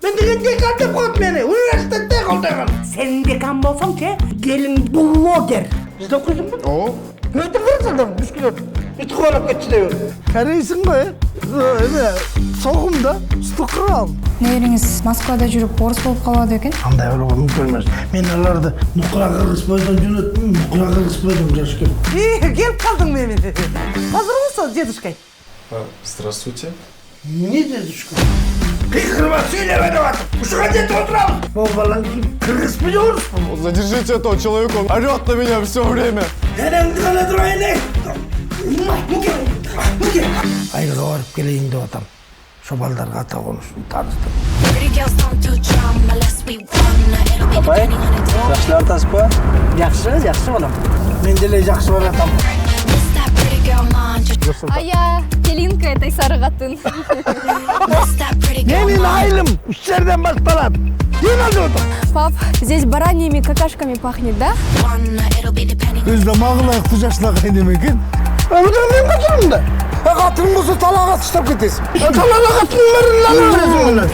Мен деген декан деп коет мени, университетте колдойгон. Сен декан болсоң че, келиң блогер. Бизде окуйсуңбу? О, Өтүп барсаң, бүскүлөп. Үтүп алып кетчү деп. карайсың ғой? Эме, соғым да, стукыр ал. Нереңиз Москвада жүрүп орыс болуп калбады экен? Андай болуға мүмкін емес. Мен оларды нұқыра қырғызбайдан жөнөттім, нұқыра қырғызбайдан жашкем. Келіп қалдың мен. Қазір болса, дедушкай. Здравствуйте. Не дедушка? Қиқырма сөйлеме деп атып. Ушыға жетіп отырамыз. Ол балаң кім? Қырғыз бе орыс па? Задержите этого человека, он орет на меня все время. Денеңді ғана тұрайын. Айырға барып келейін деп атам. Шобалдарға ата қонышын таныстым. Апай, жақсы артасыз ба? Жақсы балам. Мен деле жақсы баратам. А Келинка этой сары катын. Менин айылым үш жерден басталады. Ден алды отыр. Пап, здесь бараньими какашками пахнет, да? Өзді мағылайық тұжашылақ айнем екен. Одан мен қатырым да. Қатырың болса талаға тұштап кетесің. Талаға қатырым барын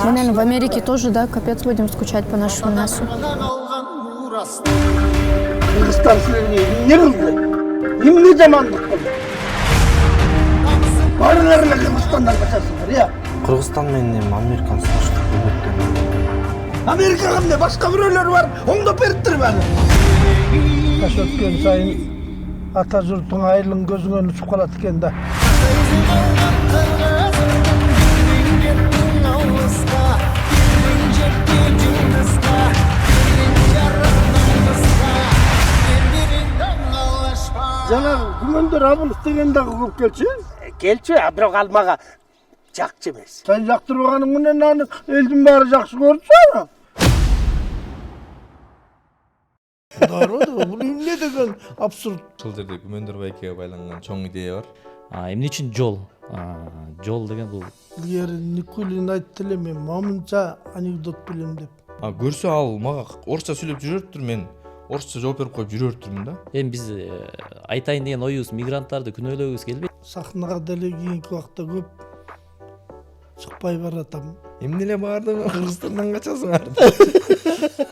Мы, наверное, в Америке тоже, да, капец будем скучать по нашему мясу. Қырғызстан сілеріне не қылды? Емне жамандық қылды? Барыңарына Қырғызстандан қашасыңдар, иә? Қырғызстан мен Американы салыштырып көрмеппін. Америкаға міне басқа біреулер бар, оңдап беріп тұр бәрі. Жаш өткен сайын ата жұрттың айылын көзіңен ұшып қалады екен да. Жаңағы күмендер абылыс дегендағы көп келші? Келчү, бирок ал мага жакчы эмес. Сен жақтырғаның менен аны елдің бәрі жақсы көрді. Бұл не деген абсурд. Ушул жерде күмөндөр байкеге байланган чоң идея бар. Эмне үчүн жол? Жол деген бул Илгери Никулин айтты эле, мен момунча анекдот билем деп. Көрсө ал мага орусча сүйлөп жүрөптүр, мен орусча жооп берип коюп жүрөптүрмүн да. эми биз айтайын деген оюбуз мигранттарды күнөөлөгүбүз келбейт. Сахнаға деле кийинки убакта көп чыкпай баратам. Эмне эле баардыгы Кыргызстандан качасыңар.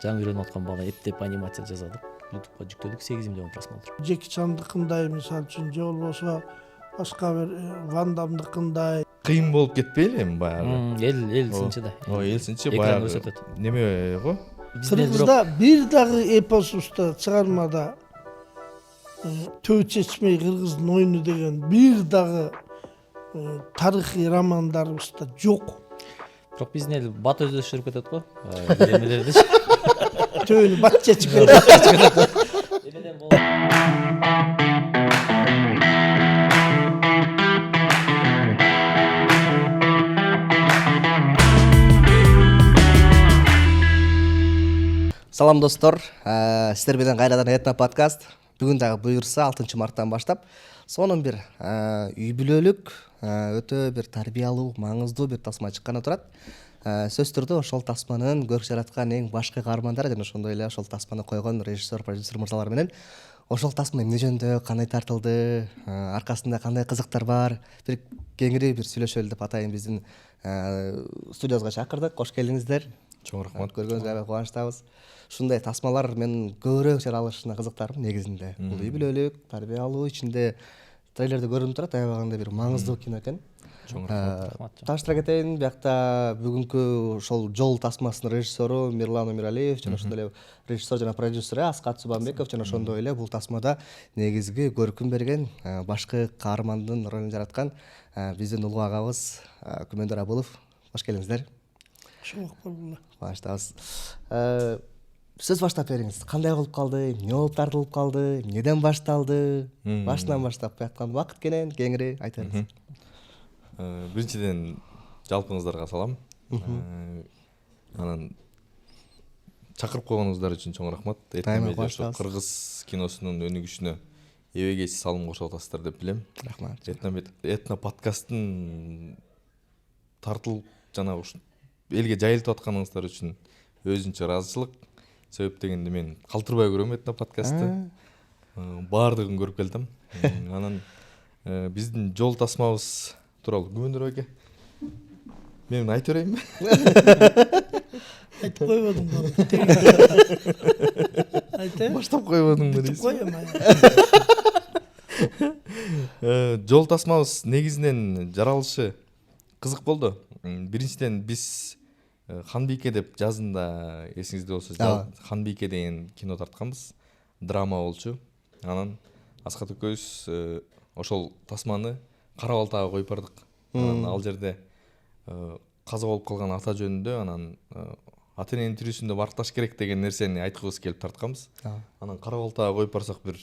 Жаңы үйрөнүп аткан бала эптеп анимация жазады. YouTube'га жүктөдүк, 8 миллион просмотр. Жеки Чандыкындай мисалы үчүн же болбосо башка бир Ван Дамдыкындай. Кыйын болуп кетпейли эми баягы. Эл сынчы да. Эл сынчы Экран баягы. көрсөтөт. Неме го? Кыргызда бир дагы эпос уста чыгармада Төө чечмей кыргыздын оюну деген бир дагы тарыхый романдарыбызда жок. Бирок биздин эл бат өздөштүрүп кетет го. Эмелерди. Төөнү бат чечип Салам достор, сіздер менен кайрадан Этно подкаст. Бүгүн дагы буюрса 6 марттан баштап сонун бир үй бүлөлүк, өтө бир тарбиялуу, маңыздуу бир тасма чыкканы турат. Сөз түрдө ошол тасманын көрүп жараткан эң башкы каармандары жана ошондой эле ошол тасманы койгон режиссер, продюсер мырзалар менен ошол тасма эмне жөнүндө, кандай тартылды, аркасында кандай кызыктар бар, бир кеңири бир сүйлөшөлү деп атайын. Биздин студиябызга чакырдык. Кош келиңиздер. Чоң рахмат. Көргөнүзгө аябай кубанычтабыз. Ушундай тасмалар мен көбүрөөк чыгара алышына кызыктармын негизинде. Бул үй бүлөлүк, тарбиялуу, ичинде трейлерде көрүнүп турат, аябагандай бир маңыздуу кино экен. Чоң рахмат. Тааныштыра кетейин, биякта бүгүнкү ошол Жол тасмасынын режиссеру Мирлан Өмүралиев жана ошондой эле режиссер жана продюсери Аскат Субанбеков жана ошондой эле бул тасмада негизги көркүм берген башкы каармандын ролун жараткан биздин улуу агабыз Күмөндөр Абылов. Кош келиңиздер. Баштабыз. Сөз баштап бериңиз. Кандай болуп калды? Эмне болуп тартылып калды? Эмнеден башталды? Башынан баштап жаткан убакыт кенен кеңири айта бериңиз. Биринчиден жалпыңыздарга салам. Анан чакырып койгонуңуздар үчүн чоң рахмат. Кыргыз киносунун өнүгүшүнө эбегейсиз салым кошуп атасыздар деп билем. Рахмат. Этно подкасттын тартылып жана элге жайылтып атканыңыздар үчүн өзүнчө ыраазычылык. Себеп дегенде мен калтырбай көрөм Этно подкастты. Баардыгын көрүп келдим. Анан биздин Жол тасмабыз тууралуу Күмөндөр байке Мен айта берейинби? Айтып койбодуң ба? Айта. Баштап койбодуңбу дейсиз? Коем. Жол тасмабыз негизинен жаралышы кызык болду. Биринчиден биз Ханбийке деп жазында эсиңизде болсо Ханбийке деген кино тартканбыз. Драма болчу. Анан Аскат экөөбүз ошол тасманы Кара Балтага коюп бардык. Анан ал жерде каза болуп калган ата жөнүндө, анан ата эненин тирүүсүндө баркташ керек деген нерсени айткыбыз келип тартканбыз. Анан Кара Балтага коюп барсак бир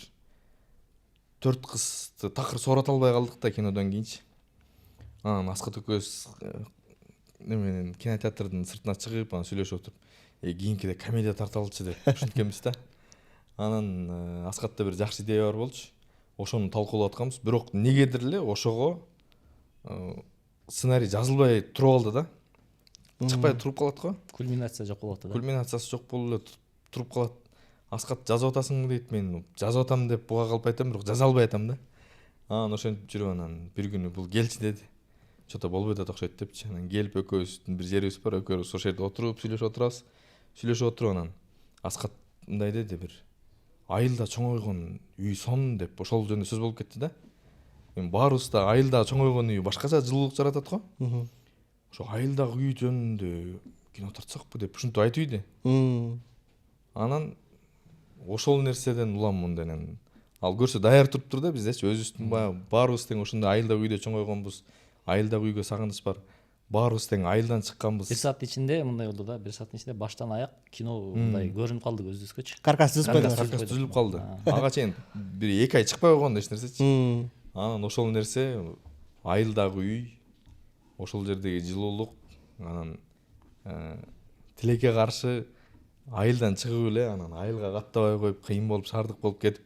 4 кызды такыр соорото албай калдык да кинодон кийинчи. Анан Аскат экөөбүз неменен кинотеатрдын сыртына чыгып, анан сүйлөшүп отуруп, кийинкиде комедия тарталычы деп ушинткенбиз да. Анан Аскатта бир жакшы идея бар болчу. Ошону талкуулап атканбыз. Бирок негедир эле ошого сценарий жазылбай туруп алды да. Чыкпай туруп калат го. Кульминация жок болуп атты да. Кульминациясы жок болуп эле туруп калат. Аскат жазып атасыңбы дейт, мен жазып атам деп буга калып айтам, бирок жаза албай атам да. Анан ошентип жүрүп анан бир күнү бул келчи деди. Чото болбой атат окшойт депчи. Анан келип экөөбүздүн бир жерибиз бар, экөөбүз ошол жерде отуруп сүйлөшүп отурабыз. Сүйлөшүп отуруп анан Аскат мындай деди, бир айылда чоңойгон үй сон деп ошол жөнүндө сөз болуп кетти да. Мен баарыбыз да айылда чоңойгон үй башкача жылуулук жаратат го. Ошо айылдагы үй жөнүндө кино тартсакпы деп ушинтип айтып ийди. Анан ошол нерседен улам мындайнан ал көрсө даяр туруптур да, биздечи өзүбүздүн баарыбыз тең ошондой айылдагы үйдө чоңойгонбуз. Айылдагы үйгө сагыныч бар. Баарыбыз тең айылдан чыкканбыз. Бир сааттын ичинде мындай болду да, бир сааттын ичинде баштан аяк кино мындай көрүнүп калды көзүбүзгөчү. Каркас Түзүлүп калды. Ага чейин бир 2 ай чыкпай койгон эч нерсечи. Анан ошол нерсе айылдагы үй, ошол жердеги жылуулук, анан тилекке каршы айылдан чыгып эле анан айылга каттабай коюп кыйын болуп шаардык болуп кетип,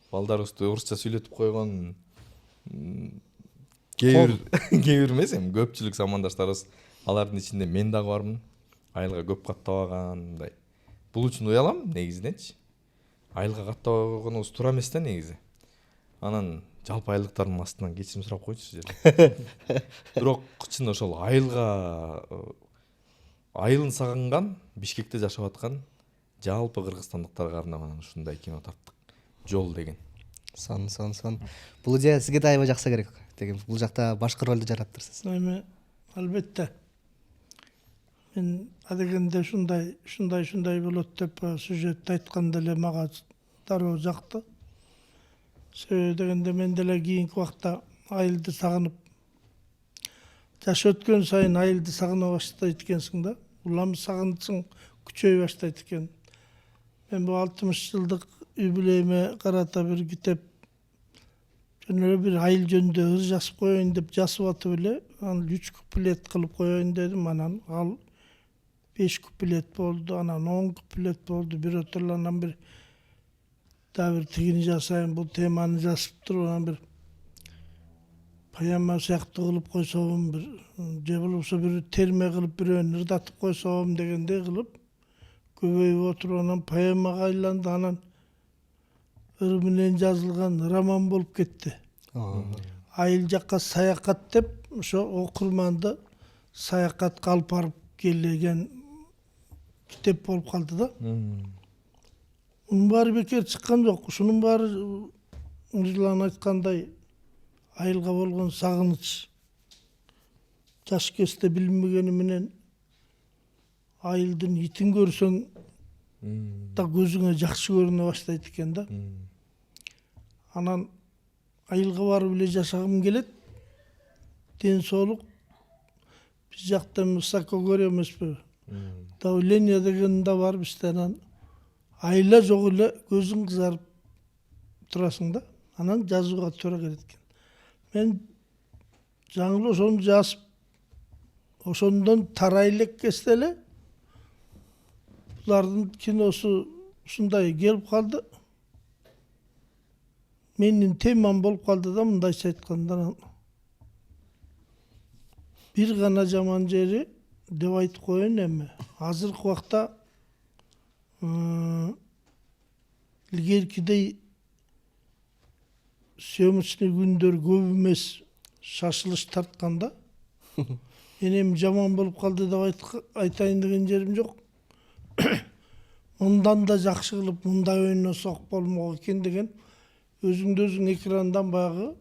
балдарыбызды орусча сүйлөтүп койгон кээ бир эмес, эми көпчүлүк замандаштарыбыз, алардын ичинде мен дагы бармын. Айылга көп каттабаган мындай. Бул үчүн уялам негизиненчи. Айылга каттабай койгонубуз туура эмес да негизи. Анан жалпы айылдыктардын астынан кечирим сурап койчу жерде. Бирок чын ошол айылын сагынган, Бишкекте жашап аткан жалпы кыргызстандыктарга арнап анан ушундай кино тарттык. Жол деген. Сон. Бул идея сизге да аябай жакса керек. Деген бул жакта башкы ролду жараттырсыз. Эми албетте. Мен адегенде ушундай болот деп сюжетти айтканда эле мага дароо жакты. Себеби дегенде мен деле кийинки убакта айылды сагынып, жаш өткөн сайын айылды сагына баштайт экенсиң да. Улам сагынычың күчөй баштайт экен. Мен бул 60 жылдык юбилейиме карата бир китеп жөн бир айыл жөнүндө ыр жазып коеюн деп жазып атып эле, аны 3 куплет кылып коеюн дедим. Анан ал 5 куплет болду, анан 10 куплет болду. Бирөөтөр анан бир дагы бир тигини жасайын, бул теманы жазып туруп анан бир поэма сыяктуу кылып койсом, бир же болбосо бир терме кылып бирөөнү ырдатып койсом дегендей кылып көбөйүп отуруп анан поэмага айланды. Анан ыр менен жазылган роман болуп кетти. Айыл жакка саякат деп ошо окурманды саякатка алып барып келген китеп болуп калды да. Мунун баары бекер чыккан жок. Ушунун баары Нурлан айткандай айылга болгон сагыныч. Жаш кезде билинбегени менен айылдын итин көрсөң да көзүңө жакшы көрүнө баштайт экен да. Анан айылга барып эле жашагым келет. Ден соолук биз жакта высоко көрө эмеспи. Давление деген да бар бизде. Анан айла жок эле көзүң кызарып турасың да. Анан жазууга туура келет экен. Мен жаңылы ошону жазып, ошондон тарай элек кезде эле булардын киносу ушундай келип калды. Менин темам болуп калды да, мындайча айтканда. Бир гана жаман жери деп айтып коеюн эми. Азыркы убакта илгеркидей съемочный күндөр көп эмес, шашылыш тартканда Enem жаман болуп калды деп айтайын деген жерим жок. Мындан да жакшы кылып мындай ойносок болмок экен деген өзүңдү өзүң экрандан баягы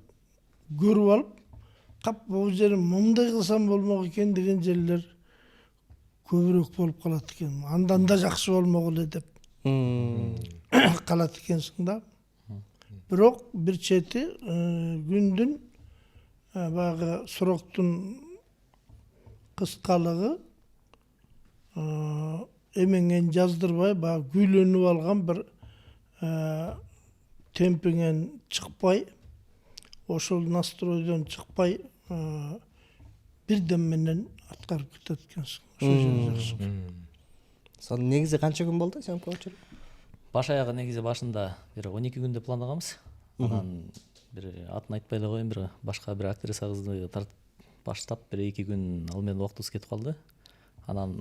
көрүп алып, кап бул жерим мындай кылсам болмок экен деген жерлер көбүрөөк болуп калат экен. Андан да жакшы болмок эле деп калат экенсиң да. Бирок бир чети күндүн баягы сроктун кыскалыгы эмеңен жаздырбай баягы күйлөнүп алган бир темпиңен чыкпай, ошол настройдон чыкпай бирден менен аткарып кетет экенсиң. Ошол жери жакшы. Сон негизи канча күн болду съемка өчүрүп? Баш аягы негизи башында бир 12 күндө пландаганбыз. Анан бир атын айтпай эле коеюн, бир башка бир актриса кызды тартып баштап бир 2 күн ал менен убактыбыз кетип калды. Анан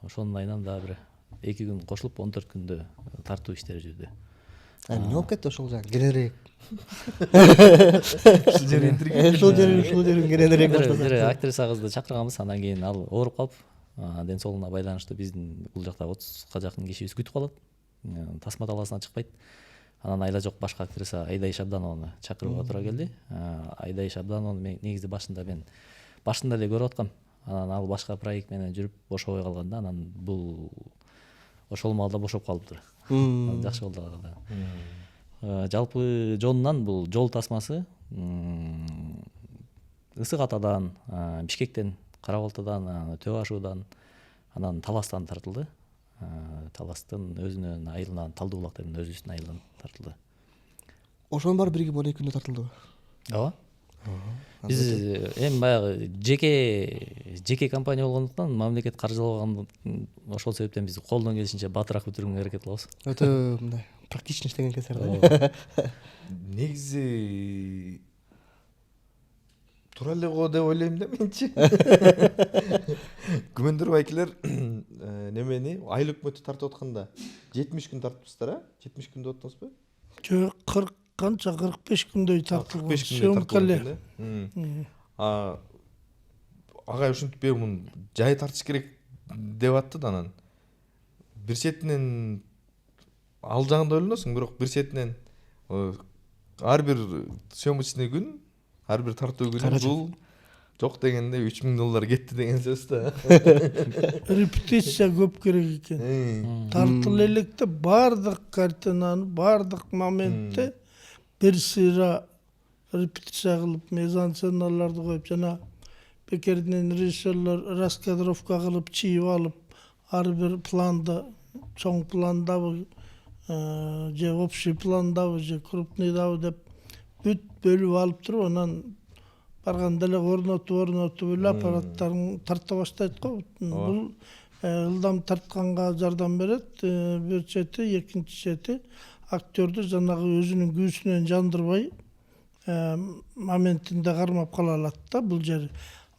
ошонун айынан да бир 2 күн кошулуп 14 күндө тартуу иштери жүрдү. Эмне болуп кетти ошол жагы? Кененирээк. Ушул жерин кененирээк баштасак. Бир актриса кызды чакырганбыз, анан кийин ал ооруп калып, ден соолугуна байланыштуу биздин бул жакта 30га жакын кишибиз күтүп калат. Тасма талаасына чыкпайт. Анан айла жок башка актриса Айдай Шабдановну чакырууга туура келди. Айдай Шабдановну негизи башында эле көрүп аткам. Анан ал башка проект менен жүрүп бошобой калганда, анан бул ошол маалда бошоп калыптыр. Жакшы болду ага. Жалпы жонунан бул жол тасмасы Ысык Атадан, Бишкектен, Кара Балтадан, Төө Ашуудан, анан Таластан тартылды. Таластын өзүнүн айылынан, Талдуу Булак деген өзүбүздүн айылдан тартылды. Ошонун баары бирге 12 күндө тартылдыбы? Ооба. Биз эми баягы жеке компания болгондуктан мамлекет каржылабаган, ошол себептен биз колдон келишинче батыраак бүтүрүүгө аракет кылабыз. Өтө мындай практичный иштеген экенсиңер. Негизи туура эле го деп ойлойм да менчи. Күмөндөр байкелер немени айыл өкмөтү тартып атканда 70 күн тартыпсыздар, а? 70 күн деп аттыңызбы? Жок, 40 канча 45 күндөй тартылган. 45 күндөй тартылган. Агай ушинтип мун жай тартыш керек деп атты да, анан бир четинен ал жагында ойлоносуң, бирок бир четинен ар бир съемочный күн, ар бир тартуу күнү бул жок дегенде $3000 кетти деген сөз да. Репетиция көп керек экен. Тартыл электе бардык картинаны, бардык моментте бир сыйра репетиция кылып, мезансценаларды коюп, жана бекерден режиссерлор раскадровка кылып, чийип алып, ар бир планды, чоң пландабы, же общий пландабы, же крупныйдабы деп бүт бөлүп алып туруп, анан барганда эле орнотуп эле аппараттарын тарта баштайт го. Бул ылдам тартканга жардам берет. Бир чети, экинчи чети актёрдү жанагы өзүнүн күүсүнөн жандырбай моментинде кармап кала алат да бул жери.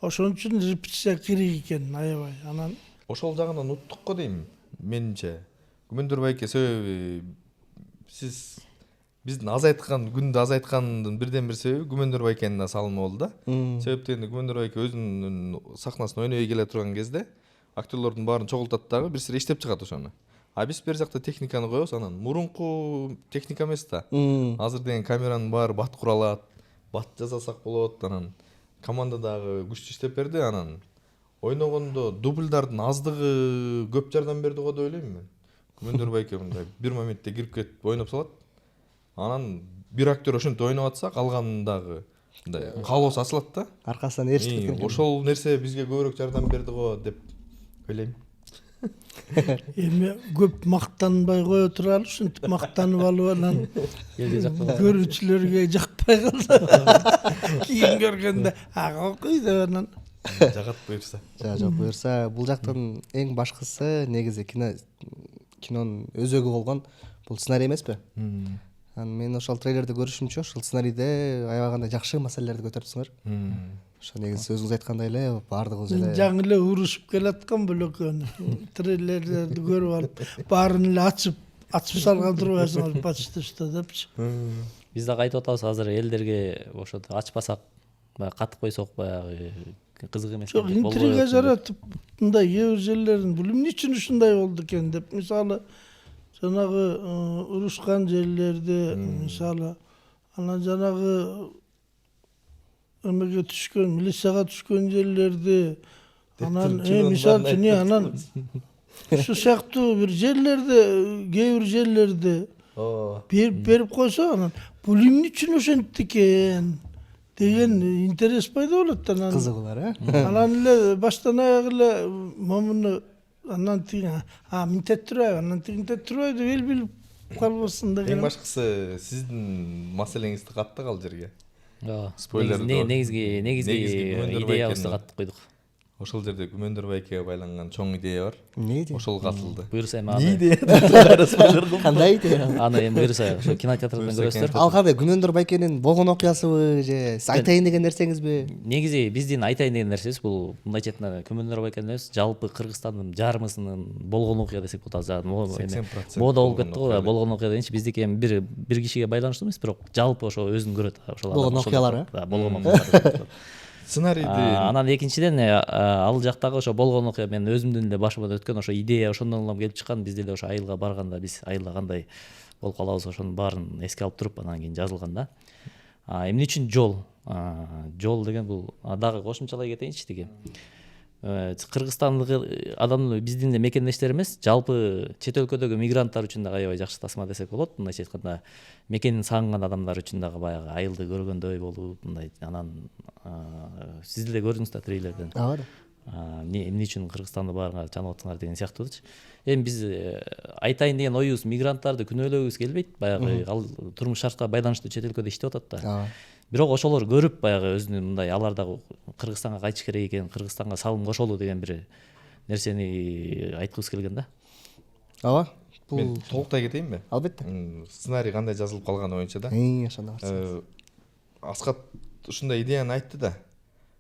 Ошон үчүн репетиция керек экен, аябай. Анан ошол жагынан уттук го дейм менимче. Күмөндөр байке себеби сиз биздин азайткан күндү азайткандын бирден бир себеби Күмөндөр байкенин да салымы болду да. Себептен Күмөндөр байке өзүнүн сахнасын ойнобой келе турган кезде актерлордун баарын чогултат дагы бир сире иштеп чыгат ошону. А биз бер жакта техниканы коебуз, анан мурунку техника эмес да. Азыр деген камеранын баары бат куралат, бат жасасак болот, анан команда дагы күчтүү иштеп берди, анан ойногондо дубльдардын аздыгы көп жардам берди го деп ойлойм мен. Күмөндөр байке мындай бир моментте кирип кетип ойноп салат. Анан бир актер ошентип ойноп атса, калганындагы мындай калоосу ачылат да. Аркасынан ээрчип кеткен. Ошол нерсе бизге көбүрөөк жардам берди го деп ойлойм. Эми көп мактанбай кое туралы, ушинтип мактанып алып анан Элге жакпай көрүүчүлөргө жакпай калса, кийин көргөндө ага окуй деп анан Жагат буйрса. Жок буйрса, бул жактын эң башкысы негизи кинонун өзөгү болгон бул сценарий эмеспи? Мен ошол трейлерди көрүшүмчө ошол сценарийде аябагандай жакшы маселелерди көтөрүпсүңөр. Ошо негизи өзүңүз айткандай эле баардыгыбыз эле жаңы эле урушуп келаткан бөлөкөнү. Трейлерлерди көрүп алып, баарын эле ачып салган турбайсыңар почти что депчи. Биз дагы айтып атабыз, азыр элдерге ошо ачпасак, баягы катып койсок, баягы кызык эмес Жок, интрига жаратып мындай кээ бир жерлерин бул эмне үчүн ушундай болду экен деп, мисалы жанагы урушкан жерлерде, мисалы анан жанагы эмеге түшкөн, милицияга түшкөн жерлерде, анан мисалы үчүн анан ушу сыяктуу бир жерлерде, кээ бир жерлерде берип койсо, анан бул эмне үчүн ошентти экен деген интерес пайда болот. Анан кызыгуулар анан эле баштан аяк эле момуну анан тиги минтет турбайбы, анан тиги минтет турбайбы деп эл билип калбасын деген. Эң башкысы сиздин маселеңизди каттык ал жерге. Спойлер. Негизги идеябызды каттык койдук. Ошол жерде Күмөндөр байкеге байланган чоң идея бар. Эмне идея? Ошол катылды. Буюрса эми Эмне аны идея? Кандай идея? аны эми буюрса ошо кинотеатрдан көрөсүздөр. Ал кандай Күмөндөр байкенин болгон окуясыбы же сиз айтайын деген нерсеңизби? Негизи биздин айтайын деген нерсебиз бул мындайча айтканда Күмөндөр байкен эмес, жалпы Кыргызстандын жарымысынын болгон окуя десек болот. 80% мода болуп кетти го, болгон окуя дегенчи биздики эми бир кишиге байланыштуу эмес, бирок жалпы ошо өзүн көрөт ошол болгон окуялар. Болгон окуялар. Сценарийди Анан экинчиден ал жактагы ошо болгон окуя мен өзүмдүн эле башыман өткөн ошо идея ошондон улам келип чыккан. Биз деле ошо айылга барганда биз айылда кандай болуп калабыз ошонун баарын эске алып туруп анан кийин жазылган да. Эмне үчүн жол? Жол деген бул дагы кошумчалай кетейинчи тиги. Кыргызстандык адамдар биздин эле мекендештер эмес, жалпы чет өлкөдөгү мигранттар үчүн дагы аябай жакшы тасма десек болот. Мындайча айтканда мекенин сагынган адамдар үчүн дагы баягы айылды көргөндөй болуп, мындай анан сиз деле көрдүңүз да трейлерден. Эмне үчүн Кыргызстанды баарыңар чанып атсыңар деген сыяктуучу. Эми биз айтайын деген оюбуз мигранттарды күнөөлөгүбүз келбейт. Баягы ал турмуш шартка байланыштуу чет өлкөдө иштеп атат да. Бирок ошолор көрүп баягы өзүнүн мындай алар дагы Кыргызстанга кайтыш керек экен, Кыргызстанга салым кошолу деген бир нерсени айткыбыз келген да. Ооба. мен толуктай кетейинби? Албетте. Сценарий кандай жазылып калганы боюнча да. Ошондой бар. Аскат ушундай идеяны айтты да.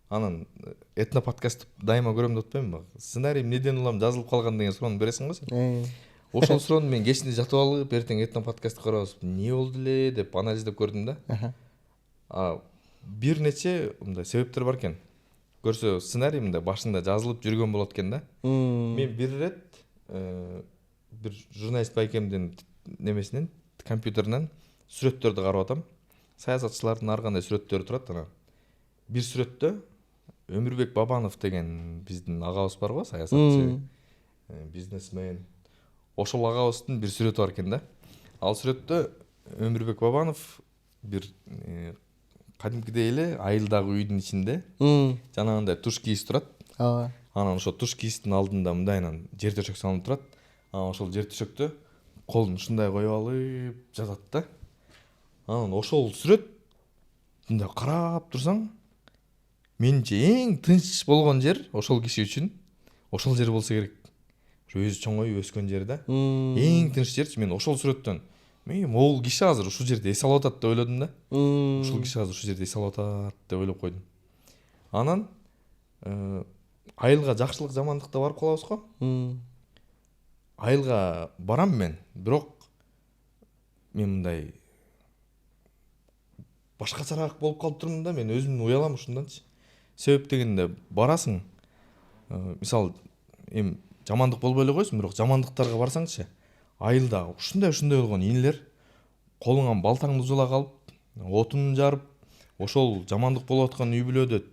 Анан этно подкастты дайыма көрөм деп атпаймынбы? Сценарий эмнеден улам жазылып калган деген суроону бересиң го сен. Ошол суроону мен кечинде жатып алып, эртең этно подкастты карабыз. Эмне болду эле деп анализдеп көрдүм да. Бир нече мындай себептер бар экен. Көрсө сценарий мындай башында жазылып жүргөн болот экен да. Мен бир ирет бир журналист байкемдин немесинен компьютеринен сүрөттөрдү карап атам. Саясатчылардын ар кандай сүрөттөрү турат анан. Бир сүрөттө Өмүрбек Бабанов деген биздин агабыз бар го, саясатчы, бизнесмен. Ошол агабыздын бир сүрөтү бар экен да. Ал сүрөттө Өмүрбек Бабанов бир кадимкидей эле айылдагы үйдүн ичинде жанагындай туш кийиз турат. Анан ошо туш кийиздин алдында мындайынан жер төшөк салынып турат. Анан ошол жер төшөктө колун ушундай коюп алып жатат да. Анан ошол сүрөт мындай карап турсаң, менимче эң тынч болгон жер ошол киши үчүн ошол жер болсо керек. Өзү чоңоюп өскөн жер да. Эң тынч жерчи. Мен ошол сүрөттөн могул киши азыр ушул жерде эс алып атат деп ойлодум да. Ушул киши азыр ушул жерде эс алып атат деп ойлоп койдум. Анан айылга жакшылык жамандыкта барып калабыз го. Айылга барам мен, бирок мен мындай башкачараак болуп калып турмун да. Мен өзүм уялам ушунданчы. Себеп дегенде барасың, мисалы эми жамандык болбой эле койсун, бирок жамандыктарга барсаңчы, айылда ушундай болгон инилер колуңан балтаңды узула калып, отун жарып, ошол жамандык болуп аткан үй бүлөдө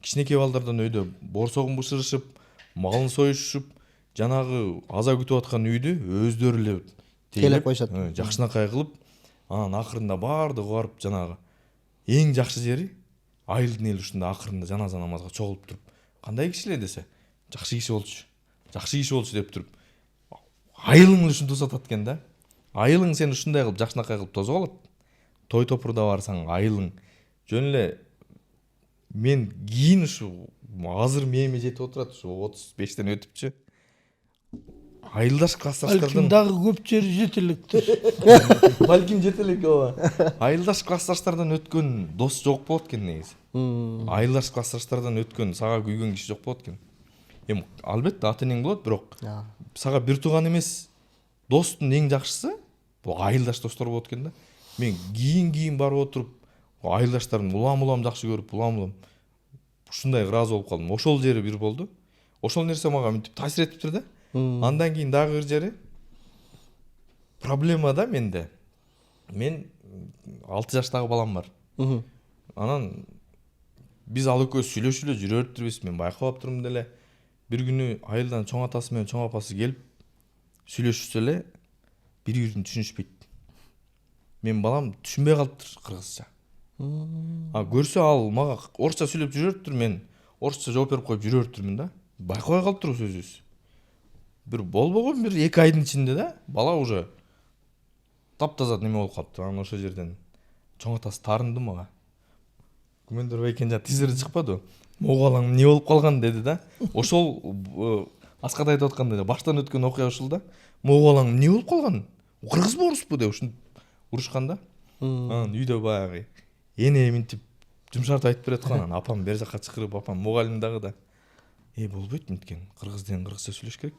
кичинекей балдардан өйдө борсогун бышырышып, малын союшуп, жанагы аза күтүп аткан үйдү өздөрү эле тейлеп коюшат. Жакшынакай кылып, анан акырында баардыгы барып жанагы эң жакшы жери айылдын эли ушундай акырында жаназа намазга чогулуп туруп, кандай киши эле десе, жакшы киши болчу деп туруп, айылың ушинтип тосатат экен да. Айылың сен ушундай кылып жакшынакай кылып тосуп алат. Той топурда барсаң айылың жөн эле мен кийин ушу азыр мээме жетип отурат, ушу 35тен өтүпчү. Айылдаш классташтардан дагы көп жери жете электир. Балким жете элек, ооба. Айылдаш классташтардан өткөн дос жок болот экен негизи. Айылдаш классташтардан өткөн, сага күйгөн киши жок болот экен. Эми албетте ата-энең болот, бирок сага бир тууган эмес достун эң жакшысы бул айылдаш достор болот экен да. Мен кийин барып отуруп, айылдаштарымды улам-улам жакшы көрүп, улам-улам ушундай ыраазы болуп калдым. Ошол жери бир болду. Ошол нерсе мага мынтип таасир этиптир да. Андан кийин дагы бир жери проблема да менде. Мен 6 жаштагы балам бар. Анан биз ал экөөбүз сүйлөшүп эле жүрө бериптирбиз. Мен байкап турмун деле. Бир күнү айылдан чоң атасы менен чоң апасы келип сүйлөшүшсө эле бири-бирин түшүнүшпөйт. Мен балам түшүнбөй калыптыр кыргызча. Көрсө ал мага орусча сүйлөп жүрө бериптир, мен орусча жооп берип коюп жүрө бериптирмин да. Байкабай калыптыр сөзүбүз. Бир болбогон бир 2 айдын ичинде да бала уже таптаза неме болуп калыптыр. Анан ошол жерден чоң атасы таарынды мага. Күмөндөр байкенжа тизири чыкпады. Могу балаң эмне болуп калган деди да. Ошол Аскат айтып аткандай баштан өткөн окуя ушул да. Могу балаң эмне болуп калган? Кыргызбы оруспу деп ушинтип урушкан да. Анан үйдө баягы эне минтип жумшартып айтып берет го. Анан апам бер жакка чакырып, апам мугалим дагы да. Болбойт мынткен. Кыргыз менен кыргызча сүйлөш керек.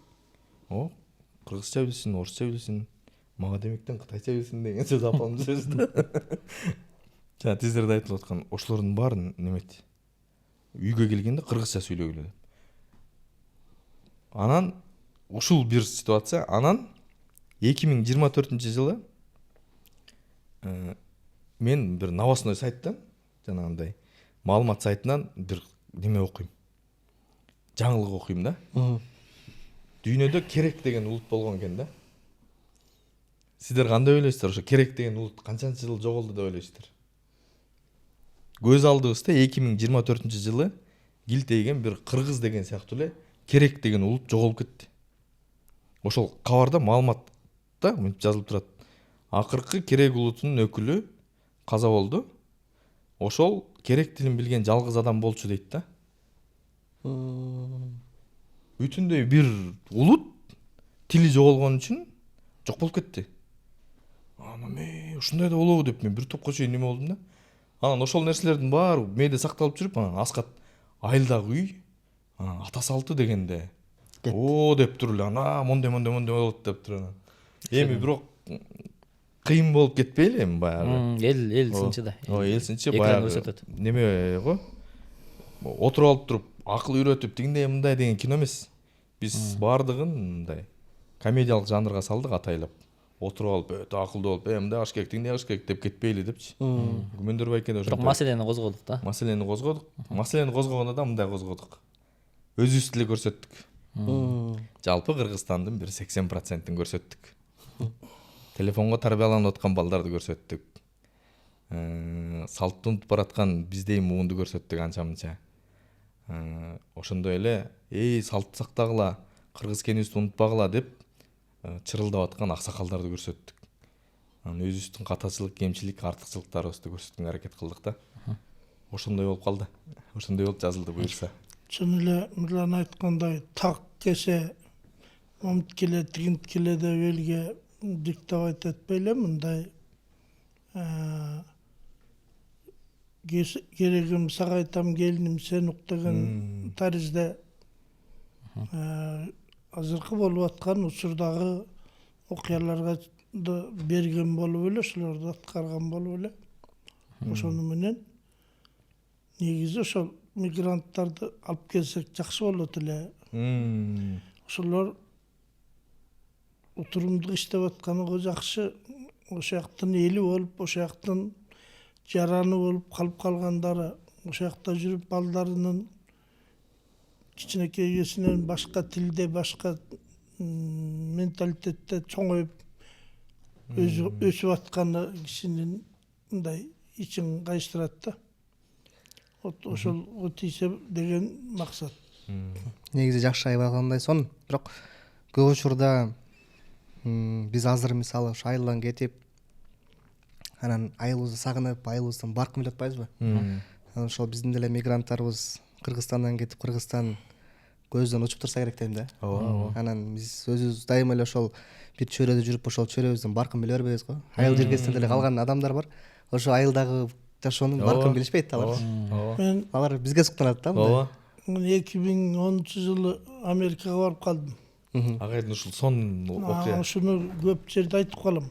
Кыргызча билсин, орусча билсин. Мага демектен кытайча билсин деген сөз апамдын сөзү да. Жана тизерде айтылып аткан ошолордун баарын неметти. Үйгө келгенде кыргызча сүйлөгүлө деп. Анан ушул бир ситуация. Анан 2024-жылы мен бир новостной сайттан, жанагындай маалымат сайтынан бир неме окуйм. Жаңылык окуйм да. Дүйнөдө керек деген улут болгон экен да. Сиздер кандай ойлойсуздар? Ошо керек деген улут канчанчы жыл жоголду деп ойлойсуздар? Көз алдыбызда 2024-жылы килтейген бир кыргыз деген сыяктуу эле керек деген улут жоголуп кетти. Ошол кабарда маалыматта мынтип жазылып турат. Акыркы керек улутунун өкүлү каза болду. Ошол керек тилин билген жалгыз адам болчу дейт да. Бүтүндөй бир улут тили жоголгон үчүн жок болуп кетти. Ушундай да болобу деп мен бир топко чейин неме болдум да. Анан ошол нерселердин баары мээде сакталып жүрүп, анан Аскат айылдагы үй, анан атасы алты дегенде деп туруп эле, мондай болот деп туруп анан. Эми бирок кыйын болуп кетпейли эми баягы. Эл сынчы да. Эл сынчы баягы неме го. Отуруп алып туруп акыл үйрөтүп тигиндей мындай деген кино эмес. Биз баардыгын мындай комедиялык жанрга салдык атайлап. Отуруп алып өтө акылдуу болуп, мындай аш керек, тигиндей аш керек деп кетпейли депчи. Күмөндөр байкеде ошо. Бирок маселени козгодук да. Маселени козгогондо да мындай козгодук. Өзүбүз деле көрсөттүк. Жалпы Кыргызстандын бир 80%-ин көрсөттүк. Телефонго тарбияланып аткан балдарды көрсөттүк. Салтты унутуп бараткан биздей муунду көрсөттүк анча-мынча. Ошондой эле, салтты сактагыла, кыргыз экенибизди унутпагыла деп чырылдап аткан аксакалдарды көрсөттүк. Анан өзүбүздүн катачылык, кемчилик, артыкчылыктарыбызды көрсөткөнгө аракет кылдык да. Ошондой болуп калды. Ошондой болуп жазылды буюрса. Чын эле Мырлан айткандай так кесе момт келе, тигинт келе деп элге диктовать этпей эле мындай керегим сага айтам келиним сен ук деген таризде азыркы болуп аткан учурдагы окуяларга берген болуп эле, ошолорду аткарган болуп эле. Ошону менен негизи ошол мигранттарды алып келсек жакшы болот эле. Ошолор утурумдук иштеп атканы жакшы. Ошол жактын эли болуп, ошол жактын жараны болуп калып калгандары, ошол жакта жүрүп балдарынын кичинекей кезинен башка тилде, башка менталитетте чоңоюп өсүп атканы кишинин мындай ичин кайыштырат да. Ошол тийсе деген максат. Негизи жакшы айбалгандай сон, бирок көп учурда биз азыр мисалы ошо айылдан кетип, анан айылыбызды сагынып, айылыбыздан баркым келип атпайбызбы? Анан ошол биздин деле мигранттарыбыз Кыргызстандан кетип, Кыргызстан көздөн учуп турса керек дейм да. Анан биз өзүбүз дайыма эле ошол бир чөйрөдө жүрүп, ошол чөйрөбүздөн баркын биле бербейбиз го. Айыл жергесинде деле калган адамдар бар. Ошо айылдагы жашоонун баркын билишпейт алар. Алар бизге суктанат да. Ооба. 2010-жылы Америкага барып калдым. Агайдын ушул сон окуя. Ушуну көп жерде айтып калам.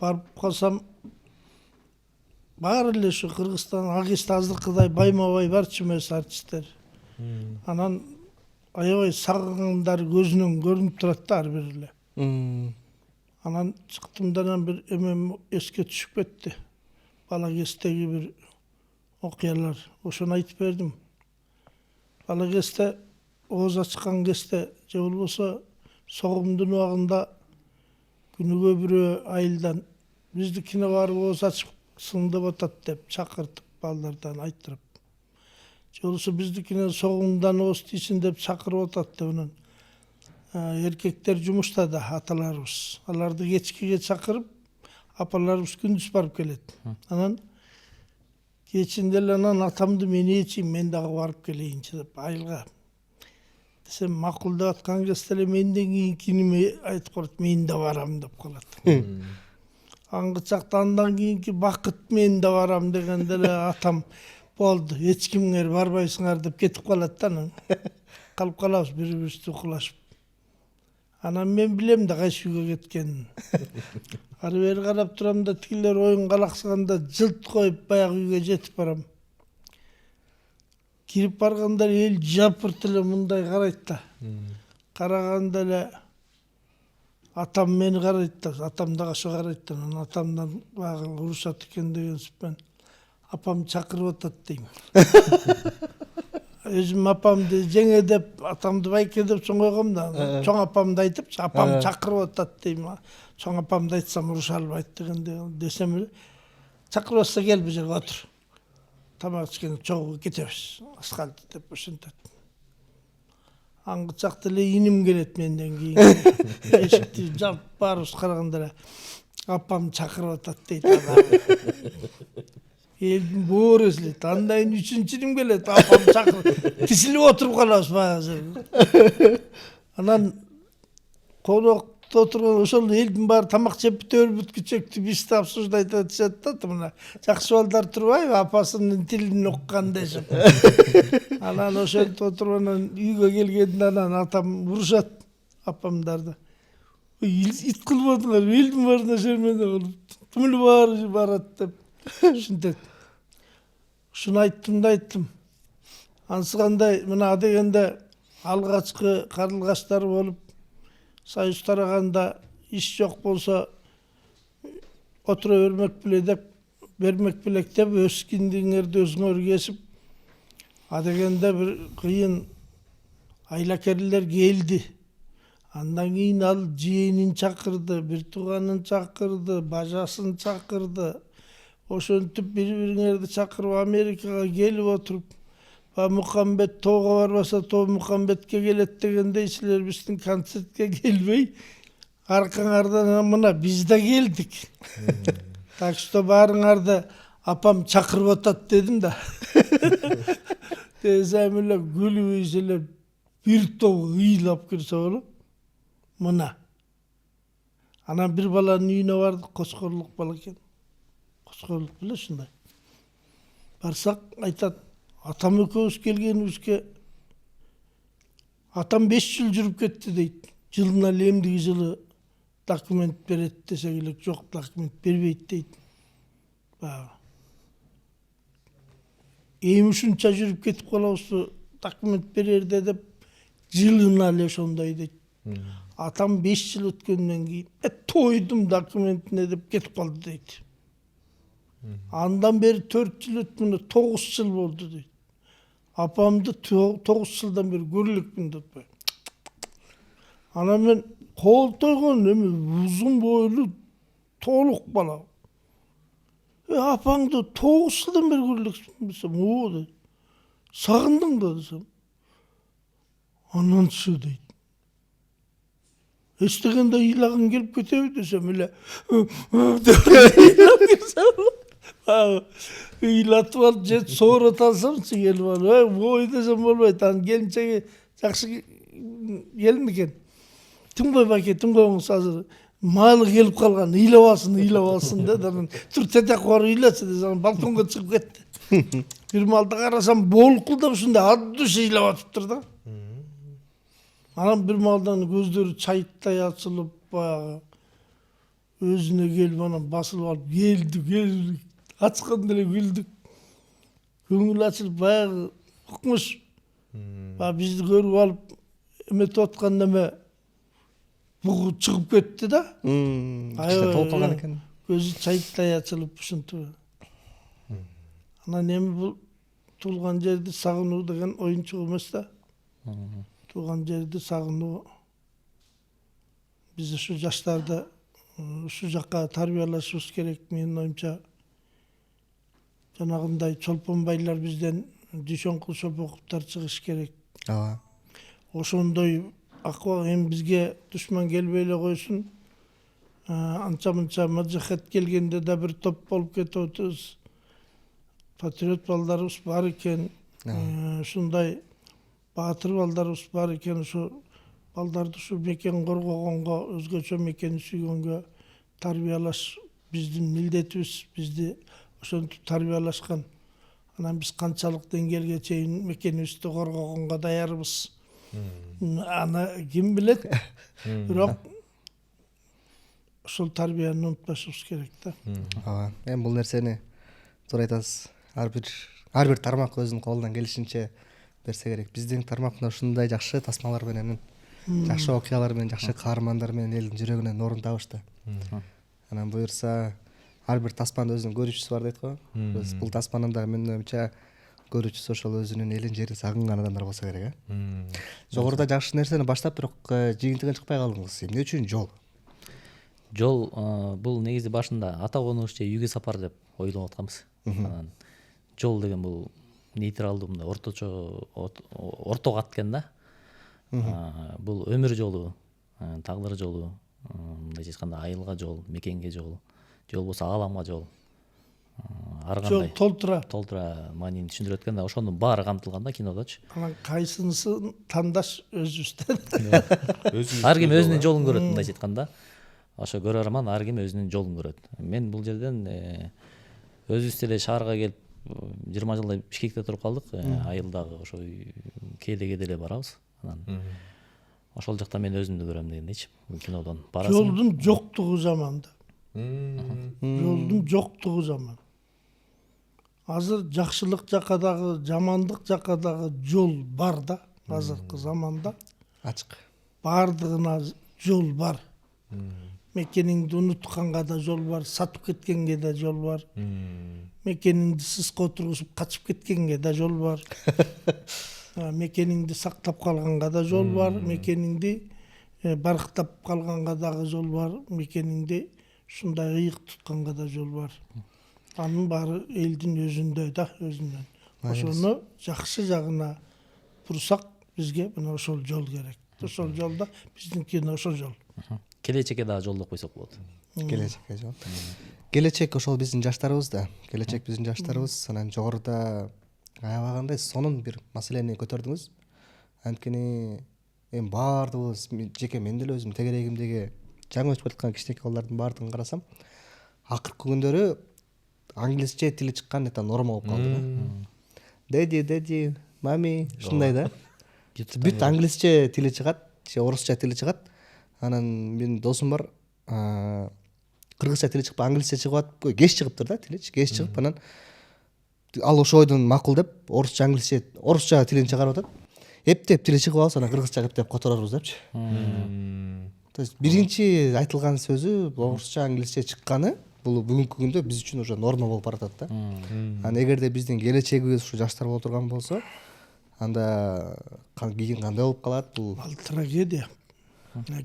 Барып калсам баары эле ушу Кыргызстан агыс таздыкыдай байма-бай барчу эмес артисттер. Анан аябай сагындар көзүнөн көрүнүп турат да ар бири эле. Анан чыктым да анан бир эмем эске түшүп кетти. Бала кездеги бир окуялар. Ошону айтып бердим. Бала кезде ооз ачкан кезде же болбосо согумдун убагында күнүгө бирөө айылдан биздикине барып ооз ачып сындып атат деп чакыртып балдардан айттырып. Же болбосо биздикине согумдан ооз тийсин деп чакырып атат деп анан эркектер жумушта да аталарыбыз. Аларды кечкиге чакырып, апаларыбыз күндүз барып келет. Анан кечинде эле анан атамды мен ээчим, мен дагы барып келейинчи деп айылга. Десем макул деп аткан кезде эле менден кийинкини айтып коет, мен да барам деп калат. Аңгы чакта андан кийинки бакыт мен да барам дегенде эле атам болду, эч кимиңер барбайсыңар деп кетип калат да анан. Калып калабыз бири-бирибизди укулашып. Анан мен билем да кайсы үйгө кеткенин. Ары бери карап турам да тигилер оюн калаксаганда жылт коюп баягы үйгө жетип барам. Кирип барганда эл жапырт эле мындай карайт да. Караганда эле атам мени карайт да, атам дагы ошо карайт да. Анан атамдан баягы урушат экен деген сүппен апам чакырып атат дейм. Өзүм апамды жеңе деп, атамды байке деп чоң койгом да. Чоң апамды айтып, апам чакырып атат дейм. Чоң апамды айтсам уруша албайт дегенде десем эле чакырып атса кел бул жерге отур. Тамак ичкенде чогуу кетебиз. Аскалды деп ошентет. Аңгы чакта эле иним келет менден кийин. Эшикти жаап баарыбыз караганда эле апам чакырып атат дейт. Элдин боору эзилет. Андан кийин үчүнчү иним келет, апам чакырып. Тизилип отуруп калабыз баягы. Анан конокто отурган ошол элдин баары тамак жеп бүтө бизди обсуждать этишет да. Мына жакшы балдар турбайбы, апасынын тилин уккан дешип. Анан ошентип отуруп анан үйгө келгенде анан атам урушат апамдарды. Ит кылбадыңар, элдин баарына шермене болуп, түмүлү баары барат деп ушинтет. Ушуну айттым да айттым. Ансыгандай мына дегенде алгачкы карлыгаштар болуп союз тараганда иш жок болсо отура бермек беле деп бермек белек деп өскиндиңерди өзүңөр кесип дегенде бир кыйын айлакерлер келди. Андан кийин ал жээнин чакырды, бир тууганын чакырды, бажасын чакырды. Ошентип бири-бириңерди чакырып Америкага келип отуруп, Мукамбет тоого барбаса тоо Мукамбетке келет дегенде силер биздин концертке келбей, аркаңардан мына биз да келдик. Так что баарыңарды апам чакырып атат дедим да. Десем эле күлүп эле бир топ ыйлап кирсе болот. Мына. Анан бир баланын үйүнө бардык, Кочкорлук бала экен. Кочкорлук беле ушундай. Барсак айтат, атам экөөбүз келгенибизге атам 5 жыл жүрүп кетти дейт. Жылына эле эмдиги жылы документ берет десек эле жок, документ бербейт дейт. Эми ушунча жүрүп кетип калабызбы, документ берерде деп жылына эле ошондой дейт. Атам 5 жыл өткөндөн кийин тойдум документине деп кетип калды дейт. Андан бери 4 жыл өткөндө 9 жыл болду дейт. Апамды 9 жылдан бери көрүлөкмүн деп. Анан мен колтойгон эми узун бойлуу толук бала. Апаңды 9 жылдан бери көрүлөкмүн десем, "Оо" дейт. "Сагындың да" десем. "Ананчы" дейт. "Эстегенде ыйлагың келип кетеби" десем эле. Ыйлатып алып жет соорот алсамчы келип алып, "Ой" десем болбойт. Анын келинчеги жакшы келин экен. Тыңбай байке, тыңбаңыз азыр малы келип калган, ыйлабасын деп, анан тур тетек барып ыйлачы десем, балконго чыгып кетти. Бир малда карасам болкулдап ушундай от души ыйлап атыптыр да. Анан бир малдан көздөрү чайыттай ачылып, баягы өзүнө келип анан басылып алып келди. ачканда эле күлдүк. Көңүл ачылып баягы укмуш. Баягы бизди көрүп алып эметип аткан неме бугу чыгып кетти да. Кичине толуп калган экен. Көзү чайыттай ачылып ушинтип. Анан эми бул туулган жерди сагынуу деген оюнчук эмес да. Туулган жерди сагынуу. Биз ушу жаштарды ушу жакка тарбиялашыбыз керек менин оюмча. Жанагындай чолпон байлар бизден дүйшөңкул шопоковдор чыгыш керек. Ооба. Ошондой акыбал эми бизге душман келбей эле койсун. Анча мынча мажахет келгенде да бир топ болуп кетип атабыз. Патриот балдарыбыз бар экен. Ушундай баатыр балдарыбыз бар экен. Ушу балдарды ушу мекен коргогонго, өзгөчө мекени сүйгөнгө тарбиялаш биздин милдетибиз. Бизди ошентип тарбиялашкан. Анан биз канчалык деңгээлге чейин мекенибизди коргогонго даярбыз. Аны ким билет? Бирок ошол тарбияны унутпашыбыз керек да. Ооба. Эми бул нерсени туура айтасыз. Ар бир тармак өзүнүн колунан келишинче берсе керек. Биздин тармакта ушундай жакшы тасмалар менен, жакшы окуялар менен, жакшы каармандар менен элдин жүрөгүнөн орун табышты. Анан буюрса ар бир тасманын өзүнүн көрүүчүсү бар дейт го. Бул тасманын дагы менин оюмча көрүүчүсү ошол өзүнүн элин жерин сагынган адамдар болсо керек, Жогоруда жакшы нерсени баштап, бирок жыйынтыгын чыкпай калдыңыз. Эмне үчүн жол? Жол бул негизи башында ата конуш же үйгө сапар деп ойлоп атканбыз. Анан жол деген бул нейтралдуу мындай ортого ат экен да. Бул өмүр жолу, тагдыр жолу, мындайча айтканда айылга жол, мекенге жол, же болбосо ааламга жол. Ар кандай толтура маанини түшүндүрөт экен да. Ошонун баары камтылган да кинодочу. Анан кайсынысын тандаш өзүбүздөн. Ар ким өзүнүн жолун көрөт, мындайча айтканда. Ошо көрөрман ар ким өзүнүн жолун көрөт. Мен бул жерден өзүбүз деле шаарга келип 20 жылдай Бишкекте туруп калдык. Айылдагы ошо кээде эле барабыз. Анан ошол жакта мен өзүмдү көрөм дегендейчи. Кинодон барасың. Жолдун жоктугу заманда. Жолдун жоктугу заман. Азыр жакшылык жака дагы, жамандык жака дагы жол бар да. Азыркы заманда Ачык. бардыгына жол бар. Мекениңди унутканга да жол бар, сатып кеткенге да жол бар. Мекениңди сыска отургузуп качып кеткенге да жол бар. Мекениңди сактап калганга да жол бар. Мекениңди барктап калганга дагы жол бар. Мекениңди ушундай ыйык тутканга да жол бар. Анын баары элдин өзүндө да, өзүнөн. Ошону жакшы жагына бурсак, бизге мына ошол жол керек. Ошол жолдо биздин кино ошол жол. Келечекке дагы жолдоп койсок болот. Келечекке жол. Келечек ошол биздин жаштарыбыз да. Келечек биздин жаштарыбыз. Анан жогоруда аябагандай сонун бир маселени көтөрдүңүз. Анткени эми баардыгыбыз, жеке мен деле өзүм тегерегимдеги жаңы өсүп жаткан кичинекей балдардын баардыгын карасам, акыркы күндөрү англисче тили чыккан это норма болуп калды да. Деди, мами, ушундай да. Бүт англисче тили чыгат, же орусча тили чыгат. Анан менин досум бар, кыргызча тили чыкпай англисче чыгып атып, кеш чыгыптыр да тиличи, кеш чыгып, анан ал ошол ойдон макулдап, орусча тилин чыгарып атат. Эптеп тили чыгып алса, анан кыргызча эптеп которорбуз депчи. То есть биринчи айтылган сөзү орусча англисче чыкканы бул бүгүнкү күндө биз үчүн уже норма болуп баратат да. Анан эгерде биздин келечегибиз ушу жаштар боло турган болсо, анда кийин кандай болуп калат бул? Ал трагедия.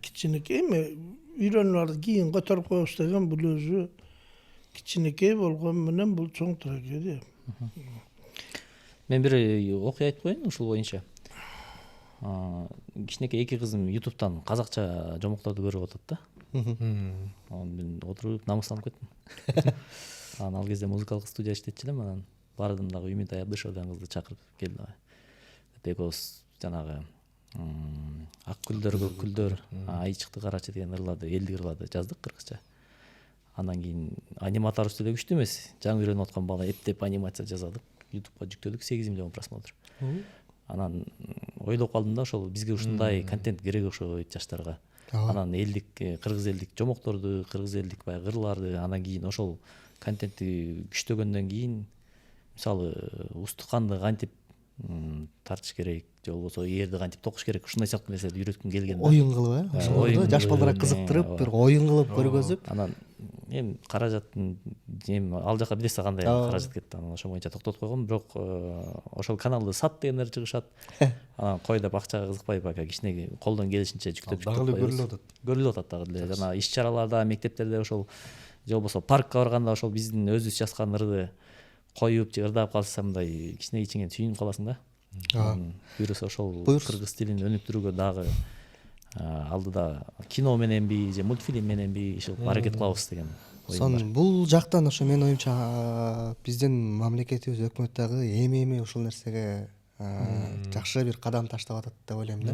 Кичинекей эми үйрөнүп кийин көтөрүп коебуз деген бул өзү кичинекей болгон менен бул чоң трагедия. Мен бир окуя айтып коеюн ушул боюнча. Кичинекей эки кызым YouTube'дан казакча жомокторду көрүп атат да. Мен отуруп намыстанып кеттим. Ал кезде музыкалык студия иштетчү элем, анан бардым дагы Үмүт Аябдышева деген кызды чакырып келди. Экөөбүз жанагы ак гүлдөр, көк гүлдөр, ай чыкты карачы деген ырларды, элдик ырларды жаздык кыргызча. Андан кийин аниматорубуз деле күчтүү эмес. Жаңы үйрөнүп аткан бала эптеп анимация жазадык. YouTube'га жүктөдүк, 8 миллион просмотр. Анан ойлоп калдым да, ошол бизге ушундай контент керек окшойт жаштарга. Анан элдик, кыргыз элдик жомокторду, кыргыз элдик баягы ырларды, анан кийин ошол контентти күчтөгөндөн кийин мисалы устуканды кантип тартыш керек же болбосо ээрди кантип токуш керек ушундай сыяктуу нерселерди үйрөткүм келген да. Оюн кылып ошолорду жаш балдарга кызыктырып бир оюн кылып көргөзүп анан эми каражаттын эми ал жака билесиз кандай каражат кетти, анан ошол боюнча токтотуп койгом. Бирок ошол каналды сат дегендер чыгышат. Анан кой деп акчага кызыкпай пока кичине колдон келишинче жүктөп дагы эле көрүлүп атат дагы эле. Жана иш чараларда, мектептерде ошол же болбосо паркка барганда ошол биздин өзүбүз жазган ырды коюп же ырдап калса мындай кичине ичиңен сүйүнүп каласың да. Буюрса ошол кыргыз тилин өнүктүрүүгө дагы алдыда кино мененби же мультфильм мененби иш кылып аракет кылабыз деген оюм бар. сон бул жактан ошо менин оюмча биздин мамлекетибиз, өкмөт дагы эми ушул нерсеге жакшы бир кадам таштап атат деп ойлойм да.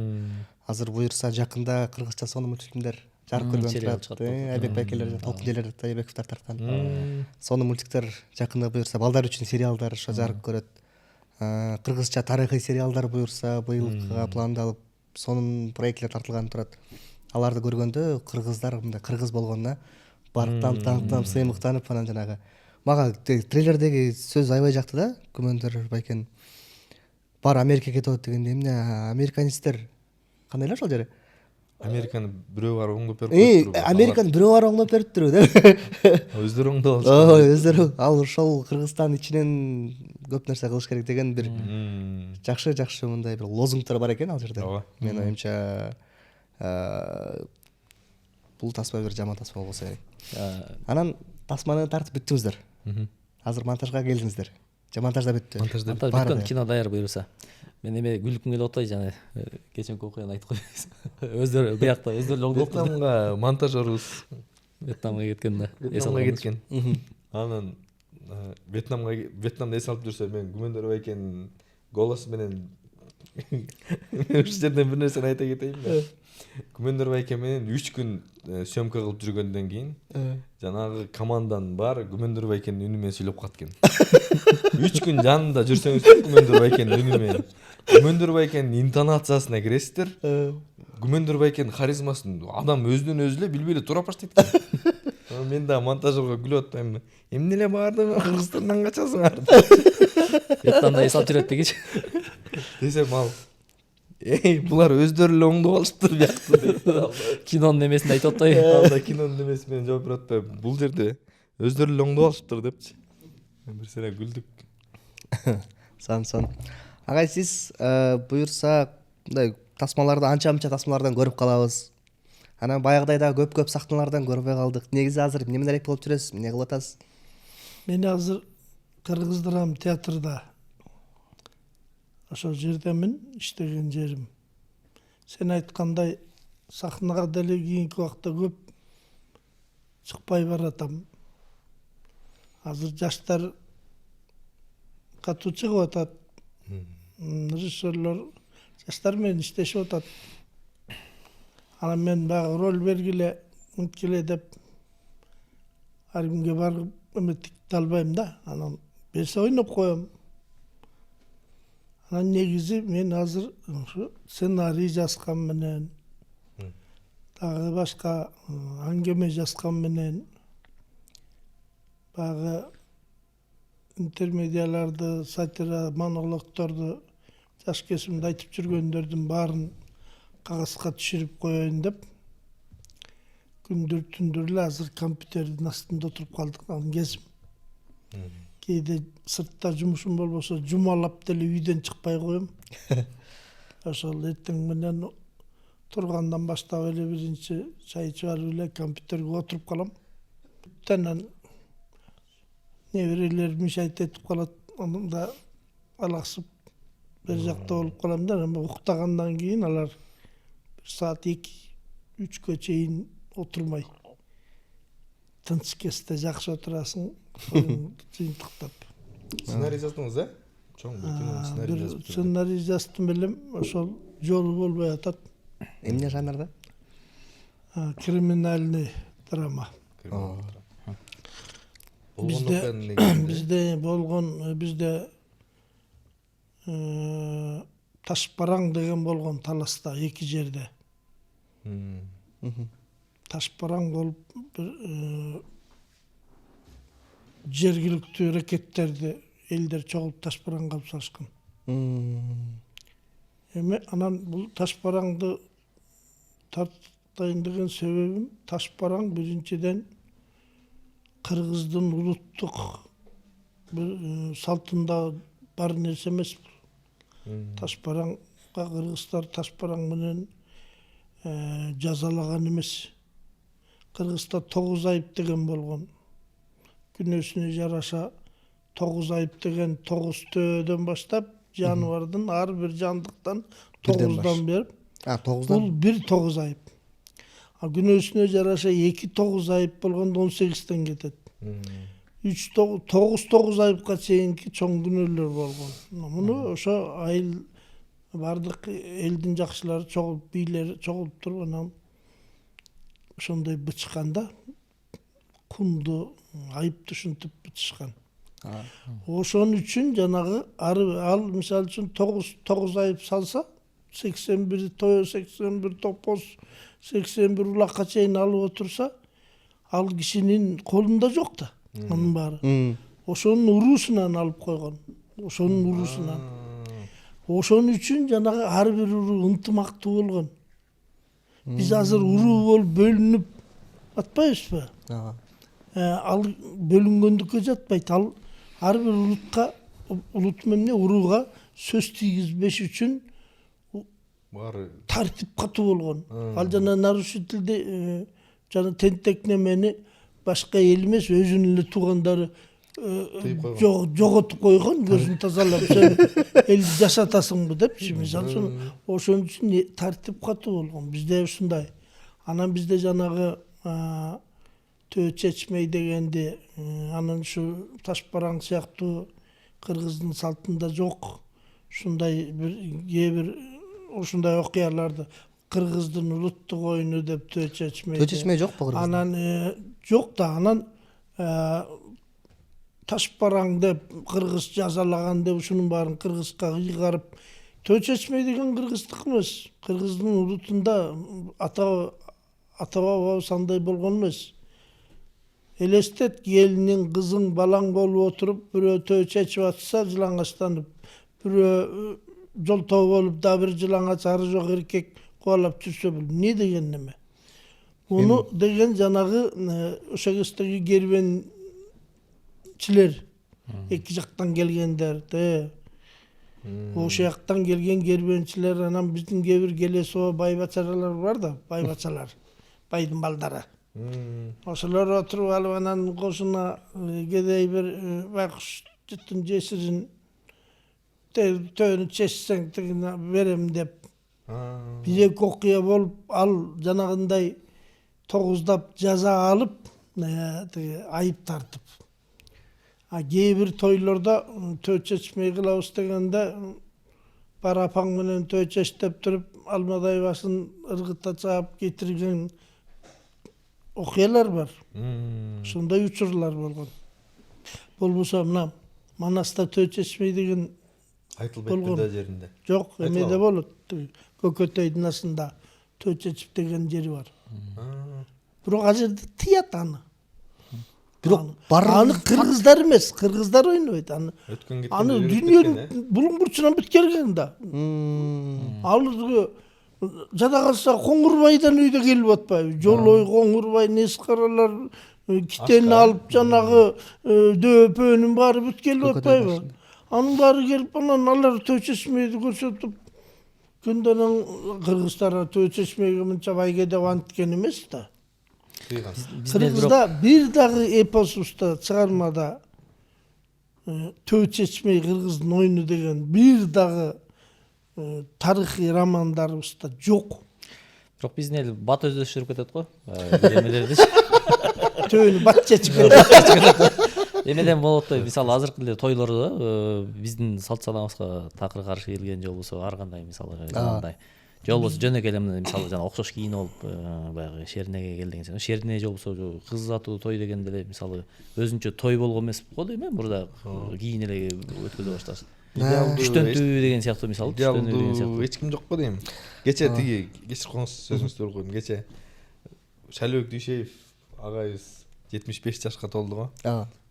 Азыр буюрса жакында кыргызча сонун мультфильмдер жарык көргөн турат. Айбек байкелер, Толкун Желер, Тайбековдор тарткан сонун мультиктер жакында буюрса балдар үчүн сериалдар ошо жарык көрөт. Кыргызча тарыхый сериалдар буюрса быйылга пландалып сонун проектлер тартылган турат. Аларды көргөндө кыргыздар мындай кыргыз болгонуна барып танып сыймыктанып анан жанагы мага трейлердеги сөз аябай жакты да. Күмөндөр байкен бар Америкага кетип атат дегенде эмне американецтер кандай эле ошол жери Американы бирөө барып оңдоп берип Американы бирөө барып оңдоп бериптирби деп өздөрү оңдоп алышты. Өздөрү ал ошол Кыргызстан ичинен көп нерсе кылыш керек деген бир жакшы мындай бир лозунгтор бар экен ал жерде. Менин оюмча бул тасма бир жаман тасма болбосо керек. Анан тасманы тартып бүттүңүздөр. Азыр монтажга келдиңиздер. Же монтажда бүттү. Монтажда бүткөн, кино даяр буюрса. Мен эме күлүккүм келип атпайбы жана кечинки окуяны айтып коебуз. Өздөрү биякта өздөрү оңдоп Вьетнамга монтажерубуз Вьетнамга кеткен да. Вьетнамга кеткен. Анан Вьетнамда эс алып жүрсө мен Күмөндөр байкенин голосу менен ушул жерден бир нерсени айта кетейин да. Күмөндөр байкен менен 3 күн съемка кылып жүргөндөн кийин жанагы команданын баары Күмөндөр байкенин үнү менен сүйлөп калат экен. 3 күн жанында жүрсөңүз Күмөндөр байкенин үнү менен Күмөндөр байкенин интонациясына киресиздер. Күмөндөр байкенин харизмасын адам өзүнөн өзү эле билбей эле туура баштайт экен. Мен да монтажерге күлүп атпаймынбы? Эмне эле баардыгы Кыргызстандан качасыңар? Вьетнамда эс алып жүрөт дегичи. Десем ал булар өздөрү эле оңдоп алыштыр биякты. Кинонун немесин айтып атпайбы? Алда кинонун немеси менен жооп берип атпайбы? Бул жерде өздөрү эле оңдоп алыштыр депчи. Бир сыра күлдүк. Сон. Агай сиз буюрса мындай тасмаларды анча-мынча тасмалардан көрүп калабыз. Анан баягыдай дагы көп сахналардан көрбөй калдык. Негизи азыр эмнелер болуп жүрөсүз? Эмне кылып атасыз? Мен азыр Кыргыз драма театрда ошол жердемин, иштеген жерим. Сен айткандай сахнага деле кийинки убакта көп чыкпай баратам. Азыр жаштар катуу чыгып атат. Режиссерлор жаштар менен иштешип атат. Анан мен баягы роль бергиле, мынткиле деп ар кимге барып тикте албайм да. Анан берсе ойноп коем. Анан негизи мен азыр сценарий жазган менен, дагы башка аңгеме жазган менен, баягы интермедиаларды, сатира, монологторду жаш кесимде айтып жүргөндөрдүн баарын кагазга түшүрүп коеюн деп күндүр түндүр эле азыр компьютердин астында отуруп калдык. Анан кезим кээде сыртта жумушум болбосо жумалап деле үйдөн чыкпай коем. Ошол эртең менен тургандан баштап эле биринчи чай ичип алып эле компьютерге отуруп калам. Анан неберелер мишайт этип калат. Анан да алаксып бер жакта болуп калам да. Уктагандан кийин алар 1 саат 2-3 чейин отурмай. Тынч кезде жакшы отурасың, жыйынтыктап. Сценарий жаздыңыз, Чоң кинонун сценарий жазып жүрдүм. Сценарий жаздым белем, ошол жолу болбой атат. Эмне жанрда? Криминальный драма. Бизде Ташбараң деген болгон Таласта 2 жерде. Ташбараң болуп жергиликтүү ракеттерди элдер чогулуп таш бараңга алып салышкан. Эми анан бул таш бараңды тартайын деген себебим, таш бараң биринчиден Кыргыздын улуттук салтында бар нерсе эмес бул. Таш бараңга кыргыздар таш бараң менен жазалаган эмес. Кыргызда 9 айып деген болгон. Күнөөсүнө жараша 9 айып деген 9 төөдөн баштап жаныбардын ар бир жандыктан 9дан берип, 9дан. бул 1 9 айып. Күнөөсүнө жараша 2 9 айып болгондо 18ден кетет. 3 9 айыпка чейинки чоң күнөөлөр болгон. Муну ошо айыл бардык элдин жакшылары чогулуп, бийлери чогулуп туруп анан ошондой бычканда кунду айыпты ушинтип бычышкан. Ошон үчүн жанагы ал мисалы үчүн 9 айып салса 81 тоо, 81 топоз, 81 улакка чейин алып отурса, ал кишинин колунда жок да. Анын баары. Ошонун уруусунан алып койгон. Ошонун уруусунан. Ошон үчүн жанагы ар бир уруу ынтымактуу болгон. Биз азыр уруу болуп бөлүнүп атпайбызбы? Ал бөлүнгөндүккө жатпайт. Ал ар бир улут менен урууга сөз тийгизбеш үчүн баары тартип катуу болгон. Ал жана нарушителди жана тентек немени башка эл эмес, өзүнүн эле туугандары жоготуп койгон, көзүн тазалап, сен элди жашатасыңбы депчи, мисалы. Ошон үчүн тартип катуу болгон. Бизде ушундай. Анан бизде жанагы Төө Чечмей дегенди, анан ушу таш бараң сыяктуу кыргыздын салтында жок. Ушундай бир ушундай окуяларды кыргыздын улуттук оюну деп Төө Чечмей. Төө Чечмей жокпу кыргызда? Анан жок да, анан таш бараң деп кыргыз жазалаган деп ушунун баарын кыргызга кыйгарып. Төө Чечмей деген кыргыздык эмес. Кыргыздын улутунда ата бабабыз андай болгон эмес. Элестет, келиниң, кызың, балаң болуп отуруп, бирөө төө чечип атса жылаңачтанып, бирөө жолтоо болуп, да бир жылаңач ары жок эркек кубалап жүрсө, бул эмне деген неме? Муну деген жанагы ошо кездеги кербенчилер, эки жактан келгендер, ошо жактан келген кербенчилер, анан биздин кээ бир келесоо байбачалар бар да, байбачалар, байдын балдары. Ошолор отуруп алып анан кошуна кедей бир байкуш жыттын жесирин төөнү чечсең берем деп бир эки окуя болуп, ал жанагындай 9дап жаза алып, айып тартып. Кээ бир тойлордо Төө Чечмей кылабыз дегенде бар апаң менен төө чечтеп туруп, алмадай башын ыргыта чаап кетирген окуялар бар. Ошондой учурлар болгон. Болбосо мына Манаста Төө Чечмей деген айтылбайт да жеринде. Жок, эмеде болот. Көкөтөйдүн астында Төө Чечип деген жери бар. Бирок ал жерде тыят аны. Бирок аны кыргыздар эмес, кыргыздар ойнобойт аны. Аны дүйнөнүн булуң бурчунан бүт келген да. Ал жада калса Коңурбайдан үйдө келип атпайбы? Жолой, Коңурбай, Нескаралар, китени алып жанагы дөпөнүн баары бүт келип атпайбы? Анын баары келип анан алар Төө Чечмейди көрсөтүп, күндөн кыргыздар Төө Чечмейге мынча байге деп анткен эмес да. Кыргызда бир дагы эпосубузда, чыгармада Төө Чечмей кыргыздын оюну деген бир дагы тарыхый романдарыбызда жок. Бирок биздин эл бат өздөштүрүп кетет го. Эмелердичи. Төөнү бат чечип Эмеден болот да, мисалы азыркы эле тойлордо биздин салт санабызга такыр каршы келген же болбосо ар кандай мисалы андай. Же болбосо жөнөкөй эле мисалы жана окшош кийинип алып баягы шеринеге кел деген сен. Шерине же болбосо кыз атуу той дегенде эле мисалы өзүнчө той болгон эмес го дейм мен, мурда кийин эле өткөзө башташты. Түштөнтүү деген сыяктуу мисалы, түштөнтүү деген сыяктуу. Эч ким жок го дейм. Кече тиги кечирип коюңуз, сөзүңүздү бөлүп койдум. Кече Шалөк Дүйшеев агайыбыз 75 жашка толду го.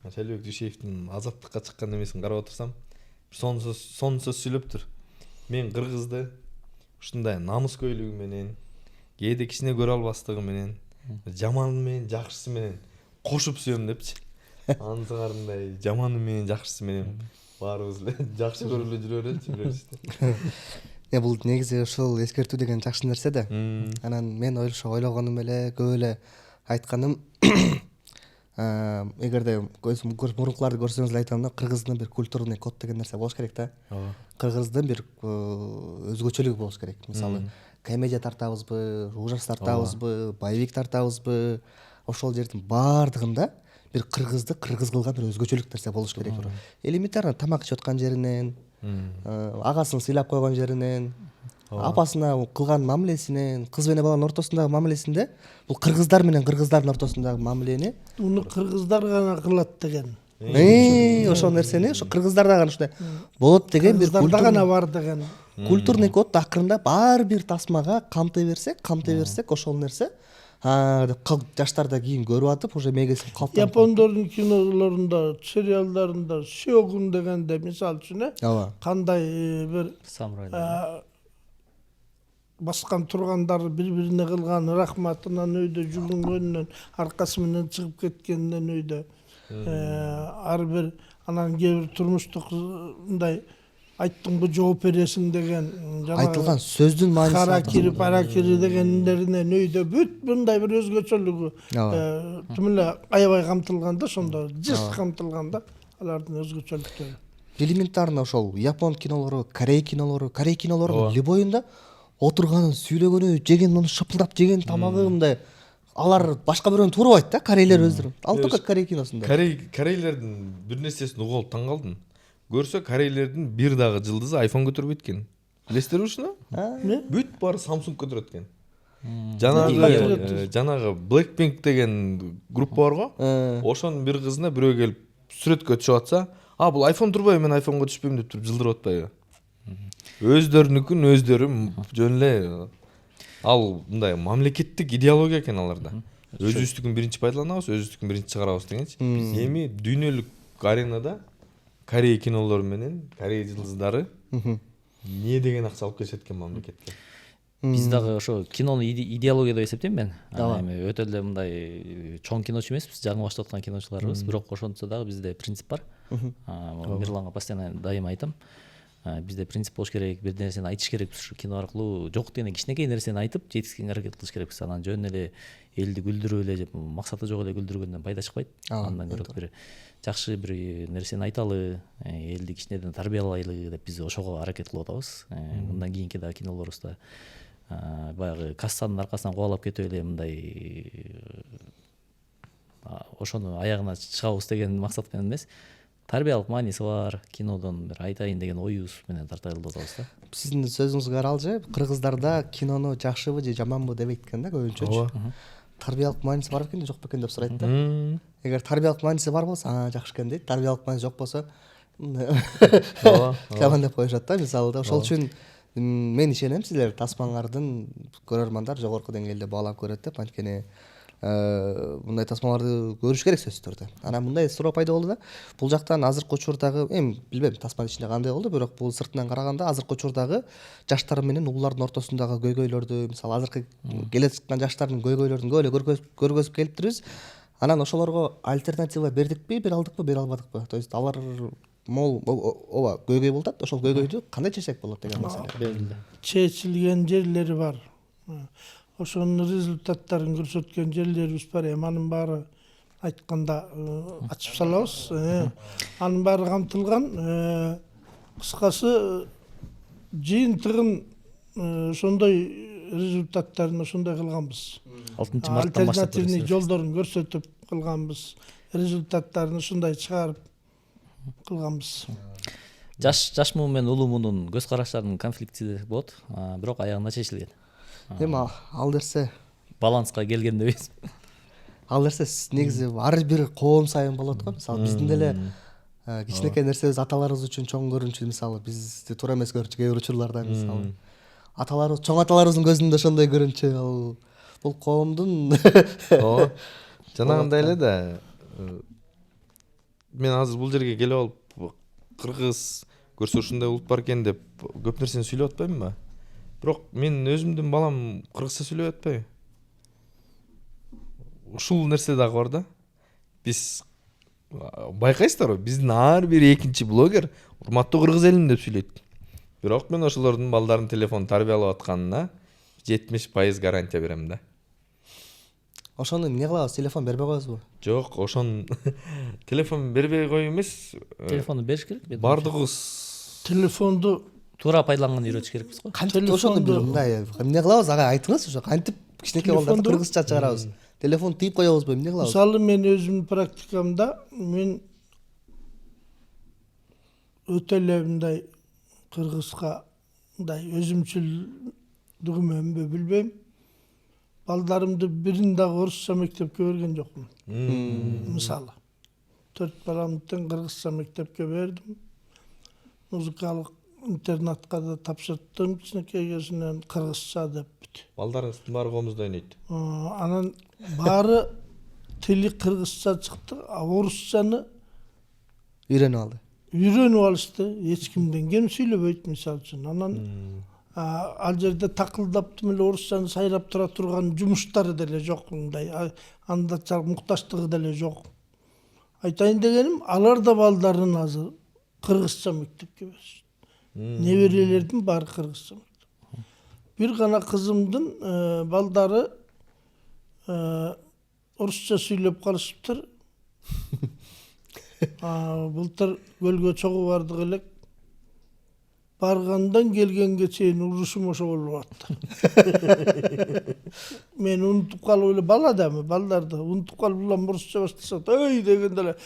Шайлыбек Дүйшеевдин азаттыкка чыккан эмесин карап отурсам, сонун сөз сүйлөптүр. Мен кыргызды ушундай намыскөйлүгү менен, кээде кичине көрө албастыгы менен, жаманы менен жакшысы менен кошуп сүйөм депчи. Анын сыңарындай жаманы менен жакшысы менен баарыбыз эле жакшы көрүп эле жүрө береличи билебизди. Бул негизи ушул эскертүү деген жакшы нерсе да. Анан мен ойлогонум эле көп эле айтканым эгерде мурункуларды көрсөңүз эле айтам да, кыргыздын бир культурный код деген нерсе болуш керек да. Кыргыздын бир өзгөчөлүгү болуш керек. Мисалы, комедия тартабызбы, ужас тартабызбы, боевик тартабызбы, ошол жердин баардыгында бир кыргызды кыргыз кылган бир өзгөчөлүк нерсе болуш керек. Элементарно тамак ичип аткан жеринен, агасын сыйлап койгон жеринен, апасына кылган мамилесинен, кыз менен баланын ортосундагы мамилесинде, бул кыргыздар менен кыргыздардын ортосундагы мамилени Уну кыргыздар гана кылат деген. Ошол нерсени ошо кыргыздарда гана ушундай болот деген бир Кыргыздарда гана бар деген. культурный код акырындап ар бир тасмага камтый берсек ошол нерсе жаштар да кийин көрүп атып уже мээгесин калыптанып. Япондордун кинолорунда, сериалдарында Сёгун дегенде мисалы үчүн кандай бир Самурайлар. баскан тургандары бири-бирине кылган рахматынан өйдө жүгүнгөнүнөн, аркасы менен чыгып кеткенинен өйдө ар бир анан кээ бир турмуштук мындай айттыңбы жооп бересиң деген Айтылган сөздүн мааниси паракири дегендеринен өйдө бүт мындай бир өзгөчөлүгү тим эле аябай камтылган да, ошондо жыш камтылган да алардын өзгөчөлүктөрү. Элементарно ошол япон кинолору, корей кинолорунун любойунда отурганын, сүйлөгөнү, жеген шыпылдап жеген тамагы мындай алар башка бирөөнү туурабайт да, корейлер өздөрү. Ал только корей киносунда. Корейлердин бир нерсесин угуп алып таң калдым. Көрсө корейлердин бир дагы жылдызы iPhone көтөрбөйт экен. Билесиздерби ушуну? Бүт баары Samsung көтөрөт экен. Жанагы Blackpink деген группа бар го. Ошонун бир кызына бирөө келип сүрөткө түшүп атса, бул iPhone турбайбы, мен iPhoneго түшпөйм деп туруп жылдырып атпайбы? Өздөрүнүкүн өздөрү жөн эле ал мындай мамлекеттик идеология экен аларда. Өзүбүздүкүн биринчи пайдаланабыз, өзүбүздүкүн биринчи чыгарабыз дегенчи. Эми дүйнөлүк аренада Корея кинолору менен Корея жылдыздары эмне деген акча алып келишет экен мамлекетке. Биз дагы ошо кинону идеология деп эсептейм мен. Эми өтө эле мындай чоң киночу эмеспиз, жаңы баштап аткан киночуларбыз, бирок ошончо дагы бизде принцип бар. Мирланга постоянно дайыма айтам. Бизде принцип болуш керек, бир нерсени айтыш керекпиз, ушу кино аркылуу жок деген кичинекей нерсени айтып жеткизгенге аракет кылыш керекпиз. Анан жөн эле элди күлдүрүп эле же максаты жок эле күлдүргөндөн пайда чыкпайт. Андан көрө бир жакшы бир нерсени айталы, элди кичинеден тарбиялайлы деп биз ошого аракет кылып атабыз. Мындан кийинки дагы кинолорубузда баягы кассанын аркасынан кубалап кетип эле мындай ошону аягына чыгабыз деген максат менен эмес. Тарбиялык мааниси бар кинодон бир айтайын деген оюбуз менен тартайлып атабыз да. Сиздин сөзүңүзгө каралчы, кыргыздарда кинону жакшыбы же жаманбы дебейт экен да көбүнчөчү. Тарбиялык мааниси бар бекен, жок бекен деп сурайт да. Эгер тарбиялык мааниси бар болсо, жакшы экен дейт. Тарбиялык мааниси жок болсо, жаман деп коюшат да, мисалы да. Ошол үчүн мен ишенем, силер тасмаңардын көрөрмандар жогорку деңгээлде баалап көрөт деп, анткени мындай тасмаларды көрүш керек сөзсүз түрдө. Анан мындай суроо пайда болду да. Бул жактан азыркы учурдагы, эми билбейм тасманын ичинде кандай болду, бирок бул сыртынан караганда азыркы учурдагы жаштар менен улуулардын ортосундагы көйгөйлөрдү, мисалы азыркы келе жаткан жаштардын көйгөйлөрүн көп эле көргөзүп келиптирбиз. Анан ошолорго альтернатива бердикпи, бере алдыкпы, бере албадыкпы? То есть алар ооба көйгөй болуп атат, ошол көйгөйдү кандай чечсек болот деген маселе. Чечилген жерлери бар. Ошонун результаттарын көрсөткөн жерлерибиз бар. Анын баары айтканда ачып салабыз. Анын баары камтылган. Кыскасы жыйынтыгын ошондой результаттарын ошондой кылганбыз. 6-марттан баштап альтернативный жолдорун көрсөтүп кылганбыз. Результаттарын ошондой чыгарып кылганбыз. Жаш муун менен улуу муунун көз караштарынын конфликти болот, бирок аягында чечилген. Эми ал нерсе баланска келген дебейсиз. Ал нерсе негизи ар бир коом сайын болот го. Мисалы биздин деле кичинекей нерсебиз аталарыбыз үчүн чоң көрүнчү, мисалы бизди туура эмес көрчү кээ бир учурларда, мисалы аталарыбыз, чоң аталарыбыздын көзүндө ошондой көрүнчү. Ал бул коомдун жанагындай эле да мен азыр бул жерге келип алып кыргыз көрсө ушундай улут бар экен деп көп нерсени сүйлөп атпаймынбы? Бирок мен өзүмдүн балам кыргызча сүйлөп атпайбы? Ушул нерсе дагы бар да. Биз байкайсыздарбы, биздин ар бир экинчи блогер урматтуу кыргыз элим деп сүйлөйт. Бирок мен ошолордун балдарын телефон тарбиялап атканына 70% гарантия берем да. Ошону эмне кылабыз? Телефон бербей коебузбу? Жок, ошон телефон бербей коюу эмес. Телефонду бериш керек. Бардыгыбыз телефонду туура пайдаланганды үйрөтүш керекпиз го. Кантип ошону бир мындай эмне кылабыз? Ага айтыңыз ошо. Кантип кичинекей балдарга кыргызча чыгарабыз? Телефон тыйып коебузбу? Эмне кылабыз? мисалы мен өзүмдүн практикамда мен өтө эле мындай кыргызга мындай өзүмчүлдүгүмөнбү билбейм. Балдарымды бирин дагы орусча мектепке берген жокмун. Мисалы 4 баламды тең кыргызча мектепке бердим. Музыкалык интернатка да тапшырттым кичинекей кезинен кыргызча деп бүт. балдарыңыздын баары комузда ойнойт. Анан баары тили кыргызча чыкты, а орусчаны Үйрөнүп алды. үйрөнүп алышты. Эч кимден кем сүйлөбөйт мисалы үчүн. Анан ал жерде такылдаптым эле орусчаны сайрап тура турган жумуштары деле жок, мындай анда мукташтыгы деле жок. Айтайын дегеним, алар да балдарын азыр кыргызча мектепке беришет. Неберелердин баары кыргызча мектеп. Бир гана кызымдын балдары орусча сүйлөп калышыптыр. Былтыр көлгө чогуу бардык элек. Баргандан келгенге чейин урушум ошо болуп атты. Мен унутуп калып эле бала дами, балдарды унутуп калып улам орусча башташат. Ой дегенде эле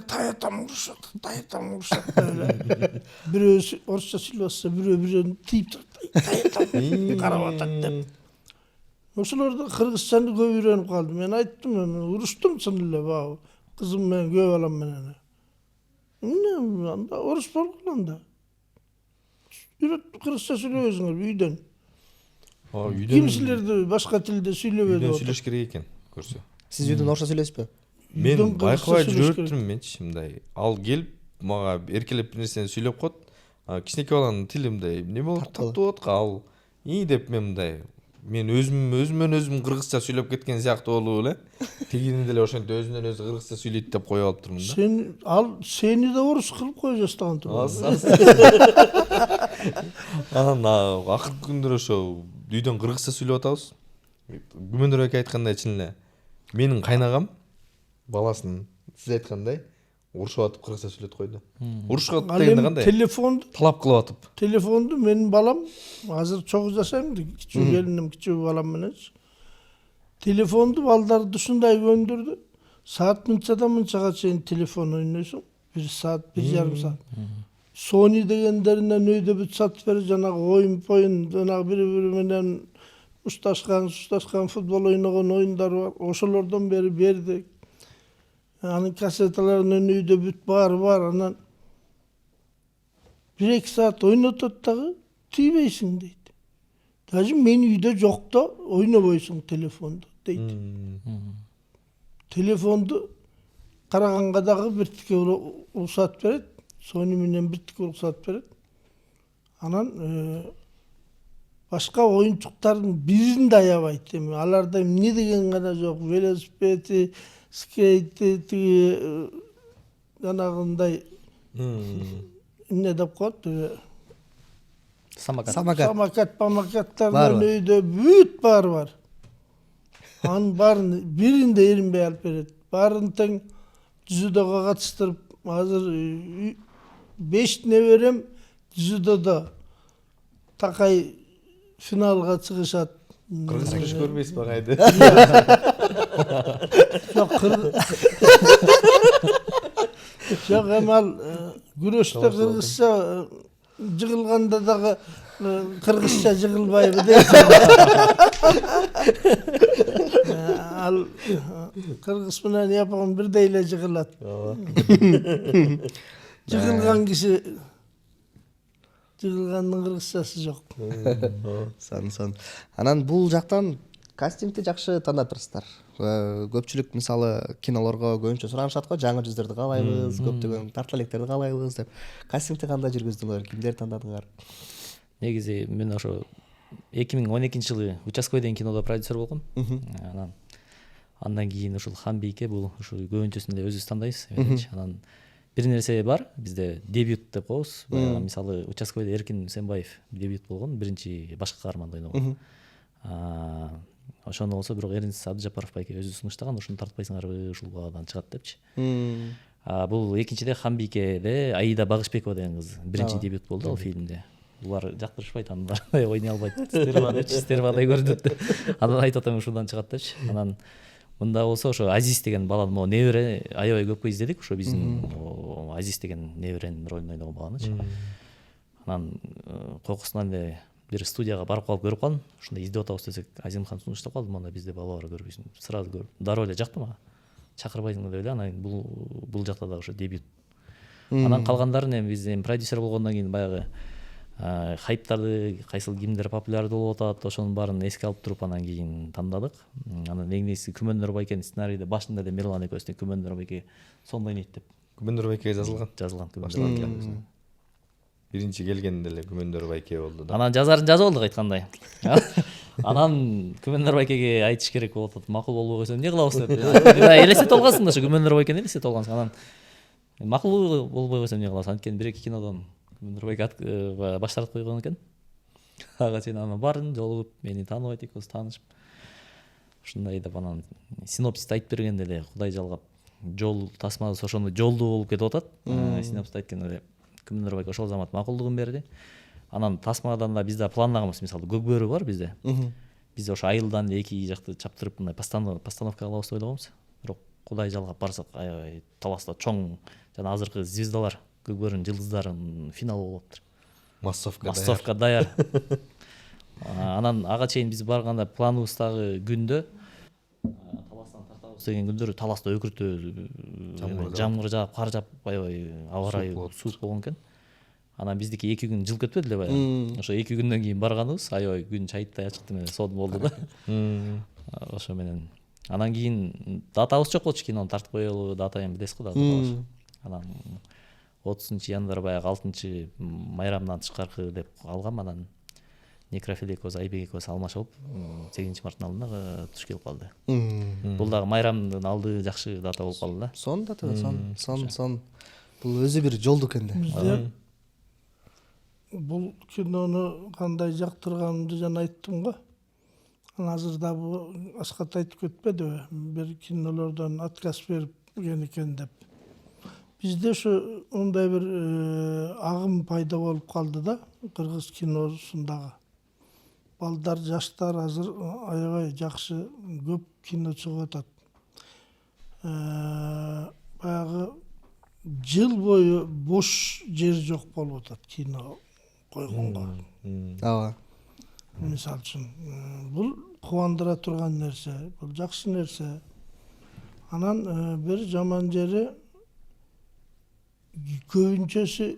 таятам урушат, таятам урушат эле. Бирөө орусча сүйлөп атса, бирөөнү тийип турат. Таятам карап атат деп. Ошолорду кыргызчаны көп үйрөнүп калдым. Мен айттым, мен уруштум чын эле баа. Кызым менен күйөө балам менен. Эмне анда орус болгон анда. Үйрөтүп кыргызча сүйлөбөйсүңөр үйдөн. Ким силерди башка тилде сүйлөбөдү? Үйдөн сүйлөш керек экен, көрсө. Сиз үйдөн орусча сүйлөйсүзбү? Мен байкабай жүрүп өттүм менчи мындай. Ал келип мага эркелеп бир нерсени сүйлөп коет. Кичинекей баланын тили мындай эмне болуп калды атка ал ии деп мен мындай. Мен өзүм кыргызча сүйлөп кеткен сыяктуу болуп эле. Тигини деле ошентип өзүнөн өзү кыргызча сүйлөйт деп коюп алып турмун да. Сени да орус кылып кое жастаган турган. Анан акыркы күндөр ошо үйдөн кыргызча сүйлөп атабыз. Күмөндөр эки айткандай чын эле. Менин кайнагам баласын сиз айткандай урушуп атып кыргызча сүйлөт койду. Урушуп дегенде кандай? Телефонду талап кылып атып. Телефонду менин балам азыр чогуу жашайм, кичүү келиним, кичүү балам менен. Телефонду балдарды ушундай көндүрдү. Саат мынчадан чейин телефон ойнойсуң. 1 саат, 1,5 саат. Sony дегендеринен өйдө бүт сатып берип, жанагы оюн, жанагы бири-бири менен ушташкан футбол ойногон оюндар бар. Ошолордон бери бердик. Анын кассеталарынын өйдө бүт баары бар. Анан 1-2 саат ойнотот дагы тийбейсиң дейт. Даже мен үйдө жокто ойнобойсуң телефонду дейт. Телефонду караганга дагы биртике уруксат берет. Sony менен биртике уруксат берет. Анан башка оюнчуктардын бирин да аябайт. Аларда эмне деген гана жок. Велосипеди, скейти, жанагындай эмне деп коет? Самокаттардын өйдө бүт баары бар. Анын баарын бирин да эринбей алып берет. Баарын тең дзюдого катыштырып, азыр 5 неберем дзюдодо такай финалга чыгышат. Кыргызча күрөш көрбөйсүз багайды. Жок, жок, эмал күрөштө кыргызча жыгылганда дагы кыргызча жыгылбайбы дейт. Ал кыргыз менен япон бирдей эле жыгылат. Жыгылган киши жыгылгандын кыргызчасы жок. Сон. Анан бул жактан кастингди жакшы тандап турасыздар. көпчүлүк мисалы кинолорго көбүнчө суранышат го, жаңы жүздөрдү каалайбыз, көптөгөн тартыл электерди каалайбыз деп. Кастингди кандай жүргүздүңөр, кимдерди тандадыңар? Негизи мен ошо 2012-жылы «Участкой» деген кинодо продюсер болгом. Андан кийин ушул Хамбийке бул ушу көбүнчөсүн эле өзүбүз тандайбыз. Анан бир нерсе бар, бизде дебют деп коебуз. Мисалы «Участкойдо» Эркин Үсенбаев дебют болгон, биринчи башкы каарманды ойногон. Ошондо болсо бирок Эрнис Абдыжапаров байке өзү сунуштаган, ушуну тартпайсыңарбы, ушул баадан чыгат депчи. Бул экинчиде Хамбикеде Аида Багышбекова деген кыз биринчи дебют болду ал фильмде. Булар жактырышпайт, андан ойной албайт. Стервадай көрүнөт. Анан айтып атам ушундан чыгат депчи. Анан мында болсо ошо Азиз деген баланы, могу небере аябай көпкө издедик, ошо биздин Азиз деген неберенин ролун ойногон баланычы. Анан койкусунан эле бир студияга барып калып көрүп калдым. Ушундай издеп атабыз десек, Азимхан сунуштап калды, мында бизде бала бар көрбөйсүң. Сразу көрүп, дароо эле жакты мага. Чакырбайсың деп эле, анан бул жакта да ошо дебют. Анан калгандарын эми биз продюсер болгондон кийин баягы хайптарды, кайсыл кимдер популярдуу болуп атат, ошонун баарын эске алып туруп анан кийин тандадык. Анан эң негизги Күмөндөр байкенин сценарийде башында эле Мирлан экөөбүздүн Күмөндөр байке сонун ойнойт деп. Күмөндөр байке жазылган. Күмөндөр байке. Биринчи келгенде эле Күмөндөр байке болду да. Анан жазарын жазып алдык айткандай. Анан Күмөндөр байкеге айтыш керек болуп атат. Макул болбой койсо эмне кылабыз деп. Элестетип алгансың да, ошо Күмөндөр байкени элестетип алгансың. Анан макул болбой койсо эмне кылабыз? Анткени бир-эки кинодон Күмөндөр байке баш тартып койгон экен. Ага чейин анан барын жолугуп, мени тааныбайт экөөбүз, таанышып. Ушундай деп анан синопсисти айтып бергенде эле Кудай жалгап, жол тасмасы ошондой жолдуу болуп кетип атат. Синопсисти айтканда эле Күмөндөр байке ошол замат макулдугун берди. Анан тасмадан да бизде пландаганбыз, мисалы Көкбөрү бар бизде. Бизде ошо айылдан эки жакты чаптырып мындай постановка кылабыз деп ойлагонбуз. Бирок Кудай жалгап барсак, аябай таласта чоң жана азыркы звездалар, Көкбөрүнүн жылдыздарын финалы болуп атыр. Массовка даяр. Анан ага чейин биз барганда планыбыздагы күндө таластан тартабыз деген күндөрү таласта өкүртө, жамгыр жаап, кар жаап, аябай аба ырайы суук болгон экен. Анан биздики 2 күн жылып кетпеди эле баягы. Ошо 2 күндөн кийин барганыбыз аябай күн чайыттай ачыкты менен сон болду да. Ошо менен анан кийин датабыз жок болчу, кинону тартып коелу, дата эми билесиз го дата. Анан 30-январь баягы 6-майрамдан тышкаркы деп алгам. Анан Некрофил экөөбүз, Айбек экөөбүз алмашып 8-марттын алдында туш келип калды. Бул дагы майрамдын алды жакшы дата болуп калды да. Сон дата, сон. Бул өзү бир жолду экен да. Бул кинону кандай жактырганымды жана айттым го. Азыр да бул Аскат айтып кетпедиби? Бир кинолордон отказ берип келген экен деп. Бизде ушу ондай бир агым пайда болуп калды да, кыргыз киносундагы. Балдар, жаштар азыр аябай жакшы көп кино чыгып атат. Баягы жыл бою бош жер жок болуп атат кино койгонго. Ооба. Мисалы үчүн, бул кубандыра турган нерсе, бул жакшы нерсе. Анан бир жаман жери көбүнчөсү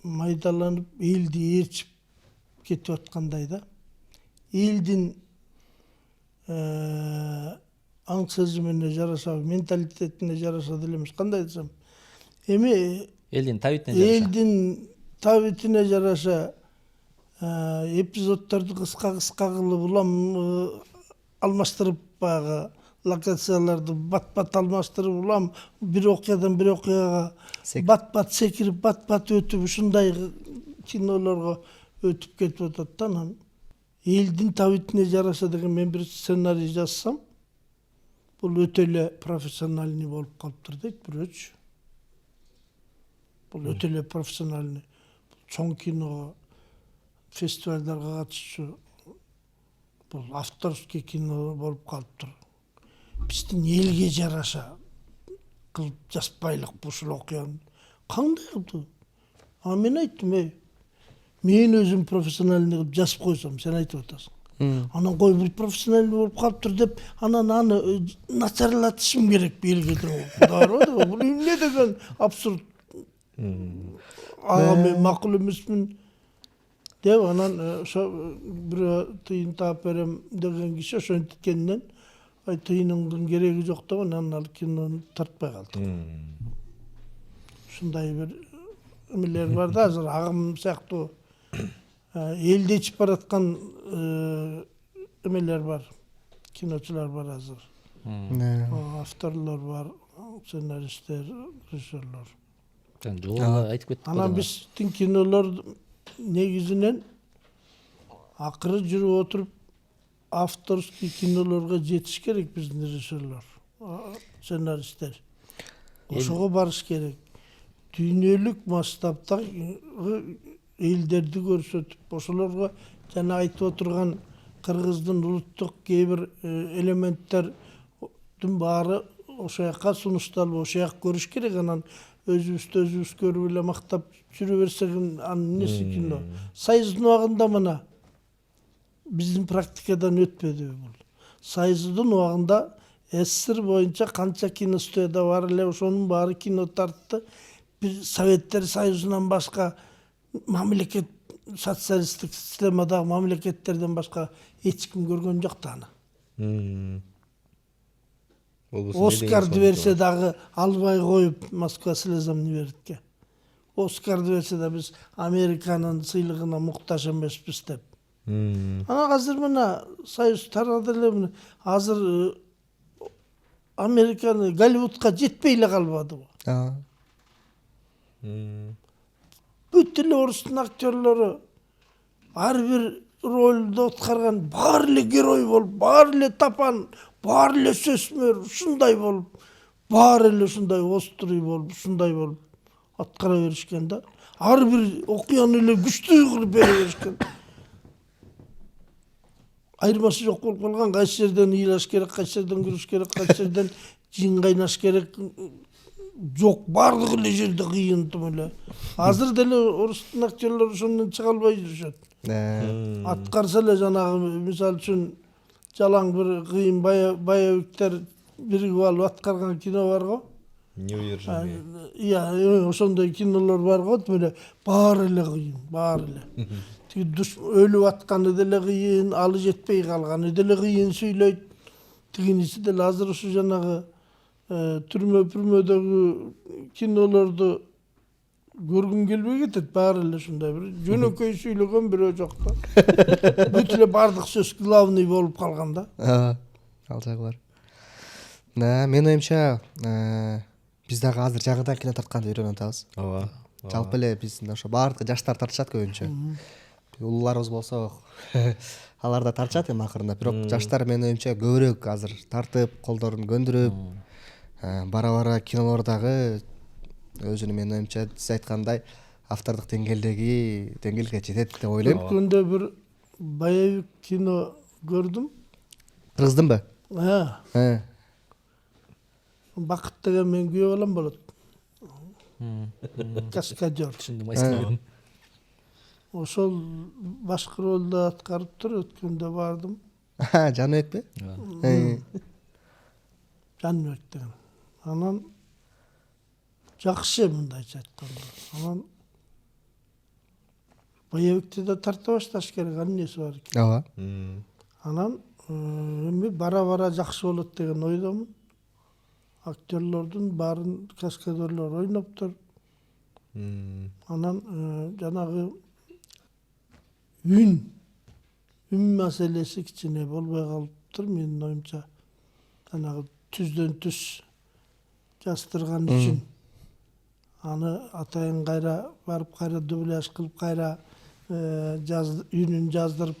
майдаланып, элди ээрчип кетип аткандай да. Элдин аң сезимине жараша, менталитетине жараша деле эмес, кандай десем, эми элдин табитине жараша эпизоддорду кыска кылып, улам алмаштырып, баягы локацияларды бат-бат алмаштырып, улам бир окуядан бир окуяга бат-бат секирип, бат-бат өтүп, ушундай кинолорго өтүп кетип атат да. Анан элдин табитине жараша деген мен бир сценарий жазсам, бул өтө эле профессиональный болуп калыптыр дейт бирөөчү. Бул өтө эле профессиональный. Чоң киного, фестивалдарга катышчу, бул авторский кино болуп калыптыр. Биздин элге жараша кылып жазбайлык ушул окуяны. Кандай кылды? Мен айттым, мен өзүм профессиональный кылып жазып койсом, сен айтып атасың. Анан кой бул профессиональный болуп калыптыр деп, анан аны начарлатышым керек элге деп. Дароо, бул эмне деген абсурд. Ага мен макул эмесмин деп, анан ошо бирөө тыйын таап берем деген киши ошенткенден тыйыныңдын кереги жок деп анан ал кинону тартпай калдык. Ушундай бир эмелер бар да, азыр агым сыяктуу элди ичип бараткан эмелер бар, киночулар бар азыр. Авторлор бар, сценаристтер, режиссерлор. Жолу айтып кеттик. Анан биздин кинолор негизинен акыры жүрүп отуруп авторский кинолорго жетиш керек биздин режиссерлор, сценаристтер. Ошого барыш керек. Дүйнөлүк масштабтагы элдерди көрсөтүп, ошолорго жана айтып отурган кыргыздын улуттук кээ бир элементтердин баары ошо жака сунушталып, ошо жак көрүш керек. Анан өзүбүз көрүп эле мактап жүрө берсек анын эмеси кино. Союздун убагында мына биздин практикадан өтпөдүбү бул. Союздун убагында СССР боюнча канча киностудия бар эле, ошонун баары кино тартты. Биз Советтер Союзунан башка мамлекет, социалисттик системадагы мамлекеттерден башка эч ким көргөн жок да аны. Оскарды берсе дагы албай коюп Москва слезам не веритке. Оскарды берсе да биз Американын сыйлыгына муктаж эмеспиз деп. Ана азыр мына Союз тарады эле, азыр Американы Голливудка жетпей эле калбадыбы? Бүт эле орустун актерлору ар бир ролду аткарган, баары эле герой болуп, баары эле тапан, баары эле сөсмөр, ушундай болуп, баары эле ушундай острый болуп, ушундай болуп аткара беришкен да. Ар бир окуяны эле күчтүү кылып бере беришкен. Айырмасы жок болуп калган, кайсы жерден ыйлаш керек, кайсы жерден күрүш керек, кайсы жерден жин кайнаш керек. Жок, бардыгы эле жерде кыйын тым эле. Азыр деле орустун актерлору ошондон чыга албай жүрүшөт. Аткарса эле жанагы, мисалы үчүн жалаң бир кыйын баябиктер биригип алып аткарган кино бар го. Ошондой кинолор бар го, эле баары эле кыйын, баары эле. Өлүп атканы деле кыйын, алы жетпей калганы деле кыйын сүйлөйт. Тигиниси деле азыр ушу жанагы түрмөдөгү кинолорду көргүм келбей кетет. Баары эле ушундай бир жөнөкөй сүйлөгөн бирөө жок да. Бүт эле бардык сөз главный болуп калган да. Ал жагы бар. Менин оюмча биз дагы азыр жаңыдан кино тартканды үйрөнүп атабыз. Ооба. Жалпы эле биздин ошо бардык жаштар тартышат көбүнчө. Улууларыбыз болсо алар да тартышат эми акырында. Бирок жаштар менин оюмча көбүрөөк азыр тартып, колдорун көндүрүп, бара-бара кинолор дагы өзүнүн менин оюмча сиз айткандай автордук деңгээлге жетет деп ойлойм. Өткөндө бир баябик кино көрдүм. Кыргыздынбы? Бакыт деген мен күйөө балам болот. Каскадер. Ошол башкы ролду аткарыптыр. Өткөндө бардым. Жаныбекпи? Жаныбек деген. Анан жакшы мындайча айтканда. Анан баябикти да тарта башташ керек, анын неси бар экен. Ооба. Анан эми бара-бара жакшы болот деген ойдомун. Актерлордун баарын каскадерлор ойноптур. Анан жанагы үн маселеси кичине болбой калыптыр менин оюмча. Жанагы түздөн түз жастырган үчүн аны атайын кайра барып кайра дубляж кылып кайра үнүн жаздырып,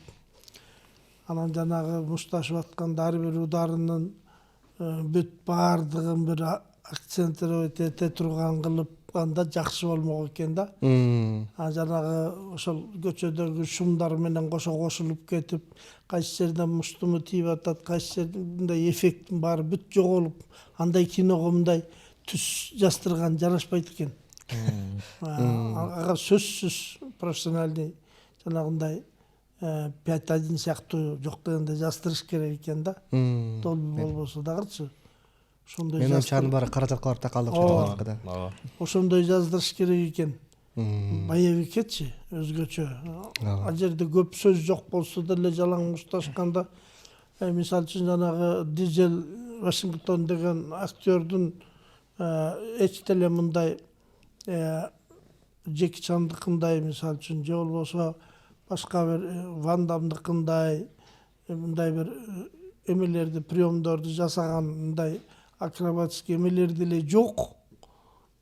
анан жанагы мушташып атканда ар бир ударынын бүт баардыгын бир акцентрировать эте турган кылып анда жакшы болмок экен да. Жанагы ошол көчөдөгү шумдар менен кошулуп кетип, кайсы жерден муштуму тийип атат, кайсы жерде эффекттин баары бүт жоголуп, андай киного мындай түз жастырган жарашпайт экен. Ага сөзсүз профессиональный жанагындай 5-1 сыяктуу жок дегенде жастырыш керек экен да. Долбу болбосо дагычы. Ошондой менин чанын баары каражатка барып такалды да. Ошондой жаздырыш керек экен. Баябикечи өзгөчө. Ал жерде көп сөз жок болсо деле жалаң мушташканда мисалы үчүн жанагы Дизель Вашингтон деген актёрдун эч деле мындай Джеки Чандыкындай мисалы үчүн же болбосо башка бир Ван Дамдыкындай мындай бир эмелерди приемдорду жасагандай акробатический эмелер деле жок.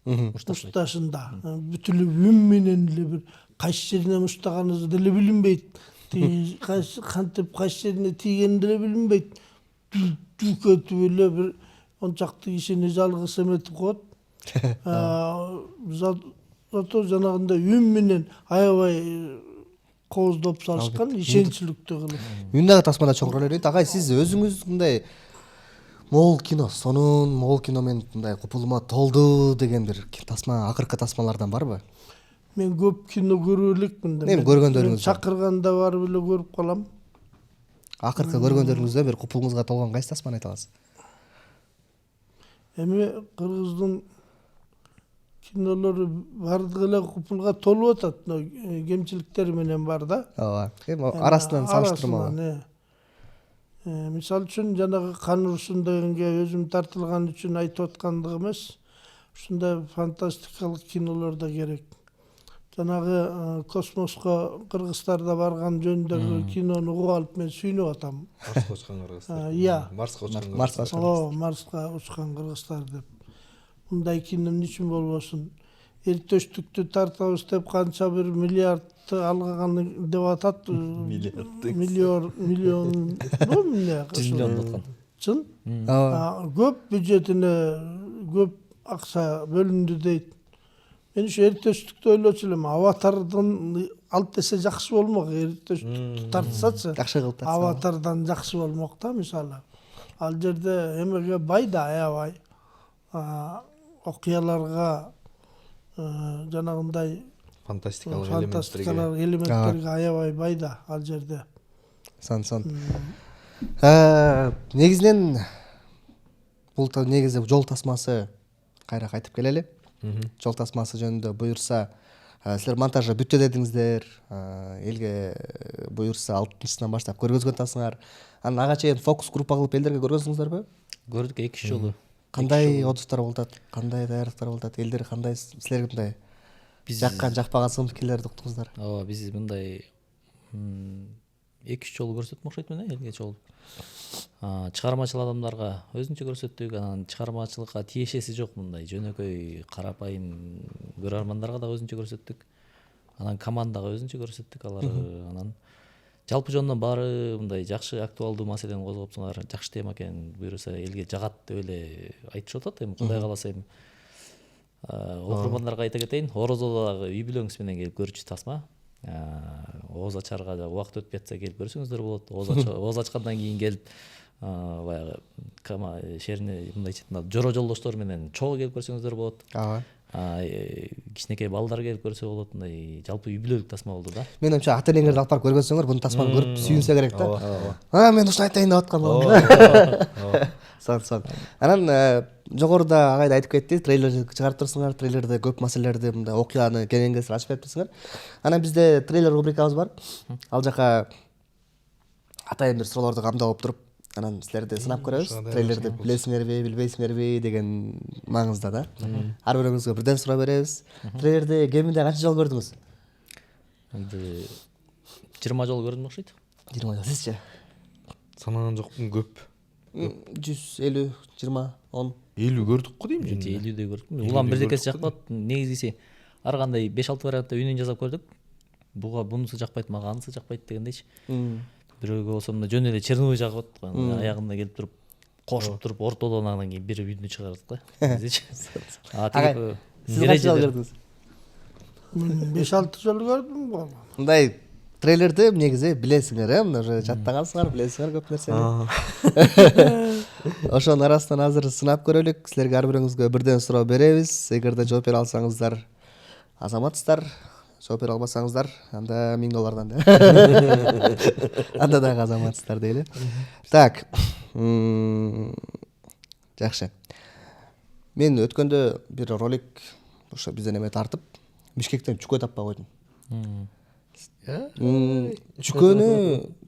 Ушташында бүт эле үн менен эле бир кайсы жеринен уштаганыбыз деле билинбейт. Кантип кайсы жерине тийгени деле билинбейт. Түкөтүп эле бир ончакты кишини жалгыз эметип коет. Зато жанагындай үн менен аябай кооздоп салышкан, ишенчиликтүү кылып. Үндагы тасмада чоң роль ойнойт. Агай, сиз өзүңүз мындай могул кино, сонун могул кино менен мындай купулума толду деген бир тасма, акыркы тасмалардан барбы? Мен көп кино көрө элекмин да. Эми көргөндөрүңүз чакырганда барып эле көрүп калам. Акыркы көргөндөрүңүздө бир купулуңузга толгон кайсы тасманы айта аласыз? Эми кыргыздын кинолору бардыгы эле купулга толуп атат. Кемчиликтери менен бар да. Ооба. Эми арасынан салыштырмалуу. Мисалы үчүн жанагы Кан урушун дегенге өзүм тартылган үчүн айтып аткандык эмес. Ушундай фантастикалык кинолор да керек. Жанагы космоско кыргыздарда барган жөнүндөгү кинону угуп алып мен сүйүнүп атам. Марска учкан кыргыздар. Марска учкан кыргыздар деп. Мындай кино эмне үчүн болбосун? Эртөштүктү тартабыз деп канча бир миллиардты алган деп атат. Миллион эмне? 100 миллион аткан. Чын? Көп бюджетине көп акча бөлүндү дейт. Мен ушу эртөштүктү ойлочу элем. Аватардын алып десе жакшы болмок. Эртөштүктү тартсачы. Жакшы кылып тартса. Аватардан жакшы болмок да мисалы. Ал жерде эмеге бай да аябай. Окуяларга жанагындай фантастикалык элементтерге аябай бай да ал жерде. Сон. Негизинен бул негизи жол тасмасы кайра кайтып келели. Жол тасмасы жөнүндө буюрса, силер монтажы бүттү дедиңиздер. Элге буюрса 6-сынан баштап көргөзгөн атасыңар. Анан ага чейин фокус группа кылып элдерге көргөздүңүздөрбү? Көрдүк 2-3 жолу. Кандай отуздар болуп атат? Кандай даярдыктар болуп атат? Элдер кандай силерге мындай жаккан, жакпаган сын пикирлерди уктуңуздар? Ооба, биз мындай 2-3 жолу көрсөттүк окшойт мен элге чогулуп. Чыгармачыл адамдарга өзүнчө көрсөттүк, анан чыгармачылыкка тиешеси жок мындай жөнөкөй карапайым көрөрмандарга да өзүнчө көрсөттүк. Анан командага өзүнчө көрсөттүк алар. Анан жалпы жонунан баары мындай жакшы актуалдуу маселени козгоптуңар, жакшы тема экен, буюрса элге жагат деп эле айтышып атат. Эми Кудай кааласа эми окурмандарга айта кетейин, Орозодо дагы үй бүлөңүз менен келип көрчү тасма. Ооз ачарга убакыт өтүп жатса келип көрсөңүздөр болот. Ооз ачкандан кийин келип баягы шерне мындай четинде жоро жолдоштор менен чогуу келип көрсөңүздөр болот. Кичинекей балдар келип көрсө болот. Мындай жалпы үй бүлөлүк тасма болду да. Мен ойымча ата-энеңерди алып барып көргөнсөңөр, буну тасманы көрүп сүйүнсө керек да. Мен ушуну айтайын деп аткам. Сон. Анан жогоруда агай да айтып кетти, трейлер чыгарып турсуңар, трейлерде көп маселелерди, мындай окуяны кеңингесир ачып бериптирсиңар. Анан бизде трейлер рубрикабыз бар. Ал жака атайын бир суроолорду камдап алып туруп, анан силерди сынап көрөбүз. Трейлерди билесиңерби, билбейсиңерби деген маңызда да. Ар бирөөңүзгө бирден суроо беребиз. Трейлерди кеминде канча жолу көрдүңүз? 20 жолу көрдүм окшойт. 20 жолу. Сизче? Санаган жокмун, көп. 150, 20, 10. 50 көрдүк го дейм. 50 көрдүм. Улам бирдекеси жакпат. Негизгиси ар кандай 5-6 вариантта үнүн жасап көрдүк. Бунусу жакпайт, мага анысы жакпайт дегендейчи. Бирөөгө болсо мына жөн эле черновой жагып атат. Аягында келип туруп, кошуп туруп, ортодон анан кийин бири үйдүнө чыгардык да. Сиз канча жолу көрдүңүз? 5-6 жолу көрдүм го. Мындай трейлерди негизи билесиңер, мына уже жаттагансыңар, билесиңер көп нерсени. Ошонун арасынан азыр сынап көрөлүк. Силерге ар бирөөңүзгө бирден суроо беребиз. Эгерде жооп бере алсаңыздар азаматсыздар, жооп бере албасаңыздар анда $1000 да. Анда дагы азаматсыздар дейли. Так. Жакшы. Мен өткөндө бир ролик ошо бизден эме тартып, Бишкектен чүкө таппай койдум. Чүкөнү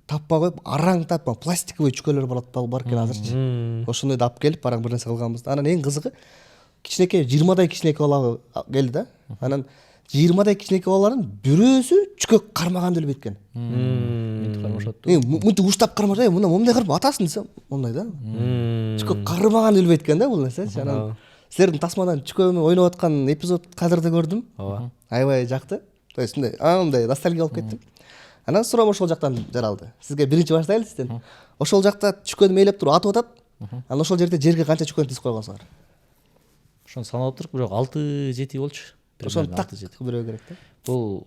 таппай коюп араң таппа пластиковый чүкөлөр бар экен азырчы. Ошондойду алып келип бараң бир нерсе кылганбыз. Анан эң кызыгы кичинекей 20дай кичинекей бала келди да. Анан 20дай кичинекей балалардын бирөөсү чүкөк кармаганды билбейт экен. Мынтип кармашат. Мынтип уштап кармашат, мына момундай кырып атасың десем, мондай да. Чүкөк кармаганды билбейт экен да бул нерсечи. Анан силердин тасмадан чүкө менен ойноп аткан эпизод кадырды көрдүм. Ооба. Аябай жакты. То есть мындай ностальгия болуп кеттим. Анан суроом ошол жактан жаралды. Сизге биринчи баштайлы сизден. Ошол жакта чүкөнү мейлеп туруп атып атат. Анан ошол жерде жерге канча чүкөнү тизип койгонсуңар? Ошону санап отурук, бирок 6-7 болчу. Ошону так бирөө керек да. Бул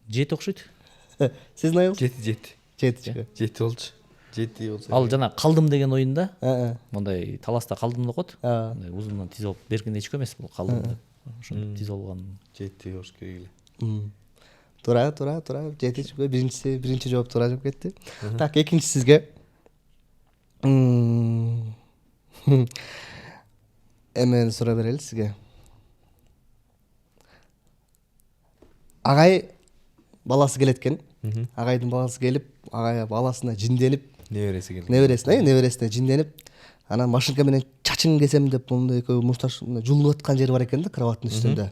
7 окшойт. Сиздин айыл? 7 7 болчу. 7 болсо. Ал жана калдым деген оюнда мондай таласта калдым деп коет. Мындай узундан тиз алып беркиндей чүкө эмес бул калдым. Ошону тиз алган 7 болуш керек эле. Туура. 7 чүкө биринчи жооп туура жооп кетти. Так, экинчи сизге. Эмен суроо берели сизге. Агай баласы келет экен. Агайдын баласы келип, агай баласына жинденип, небересине жинденип, анан машинка менен чачың кесем деп мондай экөө мушташ жулуп аткан жери бар экен да, кроваттын үстүндө.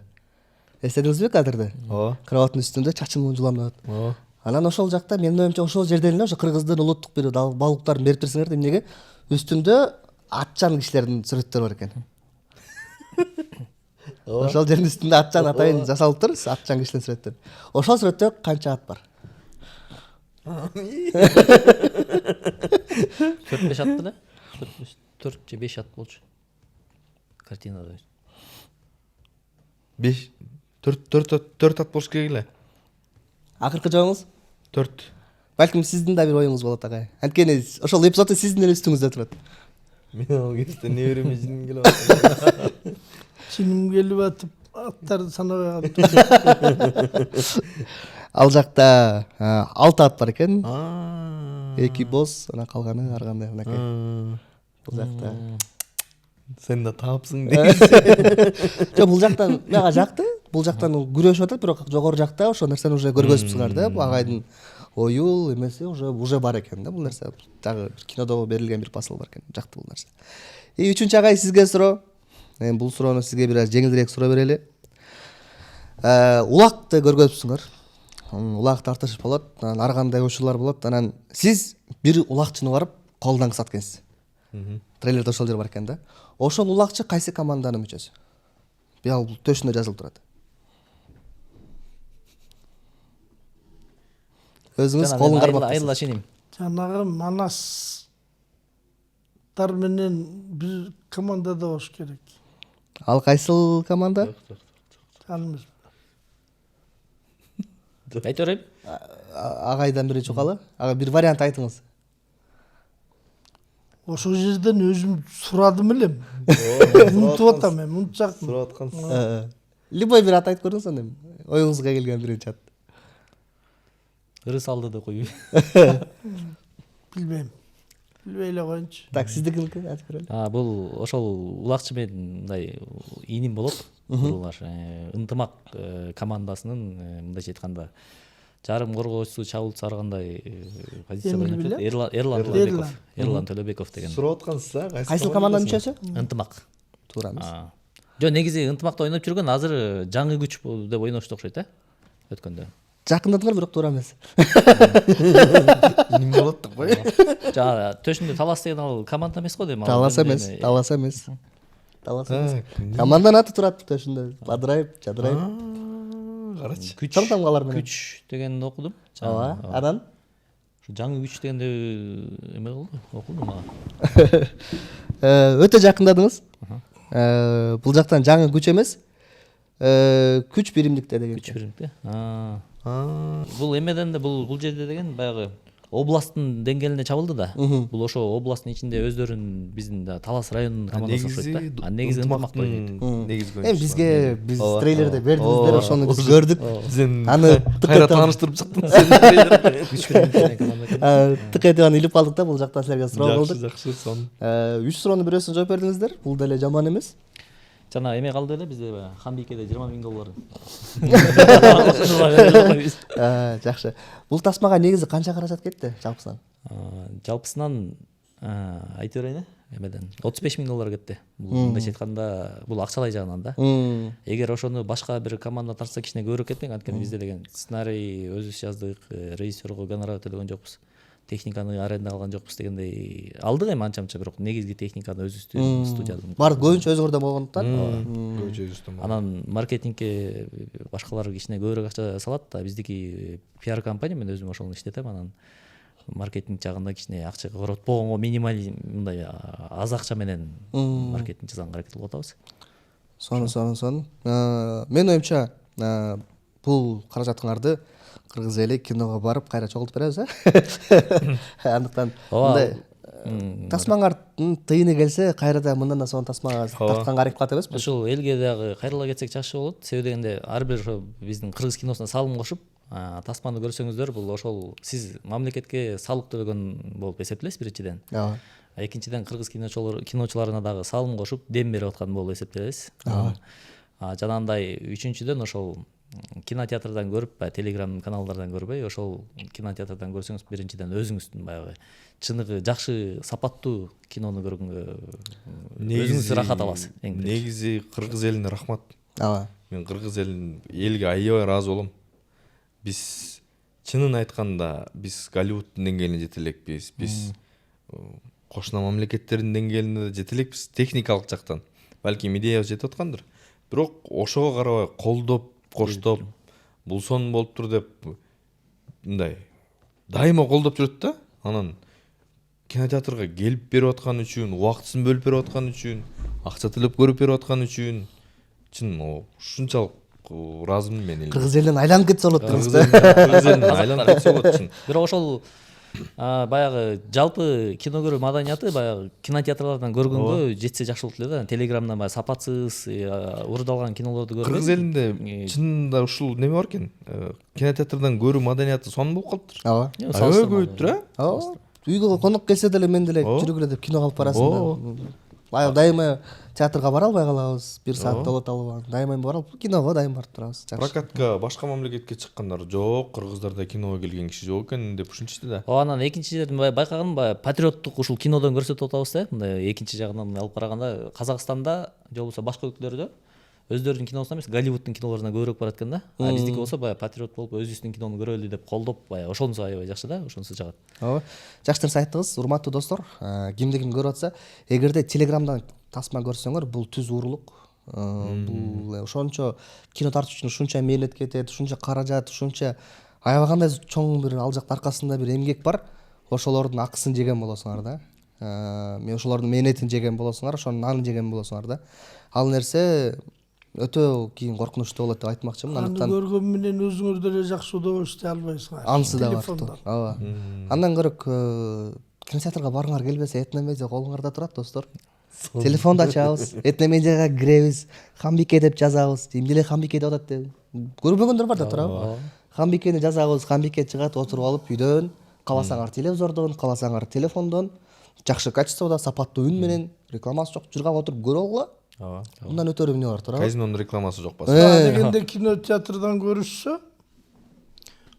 Эстедиңизби кадырды? Ооба. Кроваттын үстүндө чачын жуланып атат. Анан ошол жакта менин оюмча ошол жерден эле ошо кыргыздын улуттук бир балыктарын берип берсеңер деп эмнеге үстүндө атчан кишилердин сүрөттөрү бар экен. Ошол жердин үстүндө атчан атайын жасалыптыр, атчан кишилердин сүрөттөрү. Ошол сүрөттө канча ат бар? 4-5 ат беле? 4 же 5 ат болчу. Картинада. 4 ат болуш керек эле. Акыркы жообуңуз? 4. Балким сиздин да бир оюңуз болот агай. Анткени ошол эпизодто сиздин эле үстүңүздө турат. Мен ал кезде небереме жиним келип атат. Жиним келип атып, аттарды санабай калып. Ал жакта 6 ат бар экен. 2 боз, анан калганы ар кандай мынакей. Бул жакта Сен да таапсың дейсиң. Жок, бул жактан мага жакты. Бул жактан күрөшүп атат, бирок жогору жакта ошол нерсени уже көргөзүпсүңөр да. Бул агайдын ою эмеси уже бар экен да бул нерсе. Дагы кинодо берилген бир посыл бар экен. Жакты бул нерсе. Үчүнчү агай сизге суроо. Эми бул суроону сизге бир аз жеңилирээк суроо берели. Улакты көргөзүпсүңөр. Улак тартыш болот, анан ар кандай оюшуулар болот. Анан сиз бир улакчыны барып колдон кысат экенсиз. Трейлерде ошол жер бар экен да. Ошол улакчы кайсы команданын мүчөсү? Бул төшүндө жазылып турат. Өзүңүз колун кармап. Айла шиним. Жанагы Манастар менен бир командада болуш керек. Ал кайсыл команда? Анымыз. Айта берейин. Агайдан биринчи калы. Ага бир вариант айтыңыз. Ошол жерден өзүм сурадым элем. Унутуп атам мен, унутчакмын. Сурап аткансыз. Любой бир ат айтып көрүңүз анда. Оюңузга келген биринчи ат. Ырыс алды да коюй. Билбейм. Билбей эле коюнчу. Так, сиздикиники айтып көрөлү. Бул ошол улакчы менен мындай иним болот. Булар ынтымак командасынын мындайча айтканда жарым коргоочусу, чабуулчусу ар кандай позицияда ойноп жүрөт. Эрлан Төлөбеков деген. Сурап аткансыз, Кайсыл команданын мүчөсү? Ынтымак. Туура эмес. Жо, негизи ынтымакта ойноп жүргөн, азыр жаңы күч деп ойношту окшойт, өткөндө. Жакындадыңар, бирок туура эмес. Ним болот да кой. Жана төшүндө Талас деген ал команда эмес го дейм. Талас эмес. Команданын аты турат төшүндө. Бадырайып, жадырайып. Карачы. Тамтамгалар менен. Күч дегенди окудум. Ооба. Анан жаңы күч дегенде эме болду, окудум ага. Өтө жакындадыңыз. Бул жактан жаңы күч эмес. Күч биримдикте деген. Күч биримдикте. Бул эмеден да бул жерде деген баягы областтын деңгээлинде чабылды да. Бул ошо областтын ичинде өздөрүн биздин да Талас районунун командасы окшойт да. Негизи ынтымакта ойнойт. Эми бизге биз трейлерде бердиңиздер, ошону биз көрдүк. Аны кайра тааныштырып чыктың. Тык этип аны илип алдык да, бул жактан силерге суроо кылдык. Жакшы, сон. 3 суроону бирөөсүн жооп бердиңиздер. Бул деле жаман эмес. жана эме калды эле бизде баягы Хамбикеде $20,000. Жакшы. Бул тасмага негизи канча каражат кетти жалпысынан? Жалпысынан айта берейин эмеден $35,000 кетти. Бул мындайча айтканда бул акчалай жагынан да. Эгер ошону башка бир команда тартса кичине көбүрөөк кетмек, анткени бизде деген сценарий өзүбүз жаздык, режиссерго гонорар төлөгөн жокпуз. Техниканы аренда алган жокпуз дегендей. Алдык эми анча-мынча, бирок негизги техниканы өзүбүздүн студиядан. Баары көбүнчө өзүңөрдөн болгондуктан. Анан маркетингке башкалар кичине көбүрөөк акча салат да, биздики пиар компания, мен өзүм ошону иштетем. Анан маркетинг жагында кичине акча коротпогонго минималь мындай аз акча менен маркетинг жасаганга аракет кылып атабыз. Сонун. Мен оюмча бул каражатыңарды кыргыз эли киного барып кайра чогултуп беребиз, андыктан мындай тасмаңардын тыйыны келсе кайрадан мындан да сонун тасмага тартканга аракет кылат эмеспи? Ушул элге дагы кайрыла кетсек жакшы болот. Себеби дегенде ар бир ошо биздин кыргыз киносуна салым кошуп, тасманы көрсөңүздөр, бул ошол сиз мамлекетке салык төлөгөн болуп эсептелесиз биринчиден. Экинчиден кыргыз киночуларына дагы салым кошуп дем берип аткан болуп эсептелебиз. Жанагындай үчүнчүдөн ошол кинотеатрдан көрүп, телеграм каналдардан көрбөй, ошол кинотеатрдан көрсөңүз биринчиден өзүңүздүн баягы чыныгы жакшы сапаттуу кинону көргөнгө өзүңүз рахат аласыз. Негизи кыргыз элине рахмат. Мен кыргыз элге аябай ыраазы болом. Биз чынын айтканда биз Голливудтун деңгээлине жете элекпиз. Биз кошуна мамлекеттердин деңгээлине жете элекпиз техникалык жактан. Балким идеябыз жетип аткандыр. Бирок ошого карабай колдоп, коштоп, бул сон болуптур деп мындай дайыма колдоп жүрөт да. Анан кинотеатрга келип берип аткан үчүн, убактысын бөлүп берип аткан үчүн, акча төлөп көрүп берип аткан үчүн чын ушунчалык ыраазымын мен. Кыргыз элинен айланып кетсе болот. Кыргыз элинен айланып кетсе болот чын. Бирок ошол баягы жалпы кино көрүү маданияты баягы кинотеатрлардан көргөнгө жетсе жакшы болот эле да. Телеграмдан баягы сапатсыз, урдалган кинолорду көрбөй. Кыргыз элинде чынында ушул неме бар экен. Кинотеатрдан көрүү маданияты сонун болуп калыптыр. Аябай көбөйүптүр, Үйгө конок келсе деле мен деле жүргүлө деп кино калып барасың да. Баягы дайыма театрга бара албай калабыз, 1 саат болот алып, дайыма барып киного дайыма барып турабыз. Прокатка башка мамлекетке чыккандар жок, кыргыздарда киного келген киши жок экен деп ушинчиде да. Анан экинчи жерден байкаганым баягы патриоттук ушул кинодон көрсөтүп атабыз да. Мындай экинчи жагынан алып караганда Казакстанда же болбосо башка өлкөлөрдө өздөрүнүн киносуна эмес, Голливудтун кинолоруна көбүрөөк барат экен да. Биздики болсо баягы патриот болуп өзүбүздүн кинону көрөлү деп колдоп, баягы ошонусу аябай жакшы да, ошонусу жагат. Жакшы нерсе айттыңыз, урматтуу достор. Кимди ким көрүп атса, эгерде телеграмдан тасма көрсөңөр, бул түз уурулук. Бул ошончо кино тартыш үчүн ушунча мээнет кетет, ушунча каражат, ушунча аябай кандай чоң бир ал жакта аркасында бир эмгек бар. Ошолордун акысын жеген болосуңар да. Мен ошолордун мээнетин жеген болосуңар, ошонун нанын жеген болосуңар да. Ал нерсе өтө кийин коркунучтуу болот деп айтмакчымын. Аны көргөн менен өзүңөр деле жакшы удовольствие албайсыңар. Анысы да бар. Андан көрөк кинотеатрга барыңар келбесе, Этномедиа колуңарда турат, достор. Телефонду ачабыз, Этномедиага киребиз, Хамбике деп жазабыз. Эмне Хамбике деп атат деп көрбөгөндөр бар да турабы. Хамбикени жазабыз, Хамбике чыгат, отуруп алып үйдөн, кааласаңар телевизордон, кааласаңар телефондон, жакшы качестводо, сапаттуу үн менен, рекламасы жок, жыргап отуруп көрө алгыла. Мындан өтөрү эмне бар турабы? Казинонун рекламасы жок ба? Дегенде кинотеатрдан көрүшсө,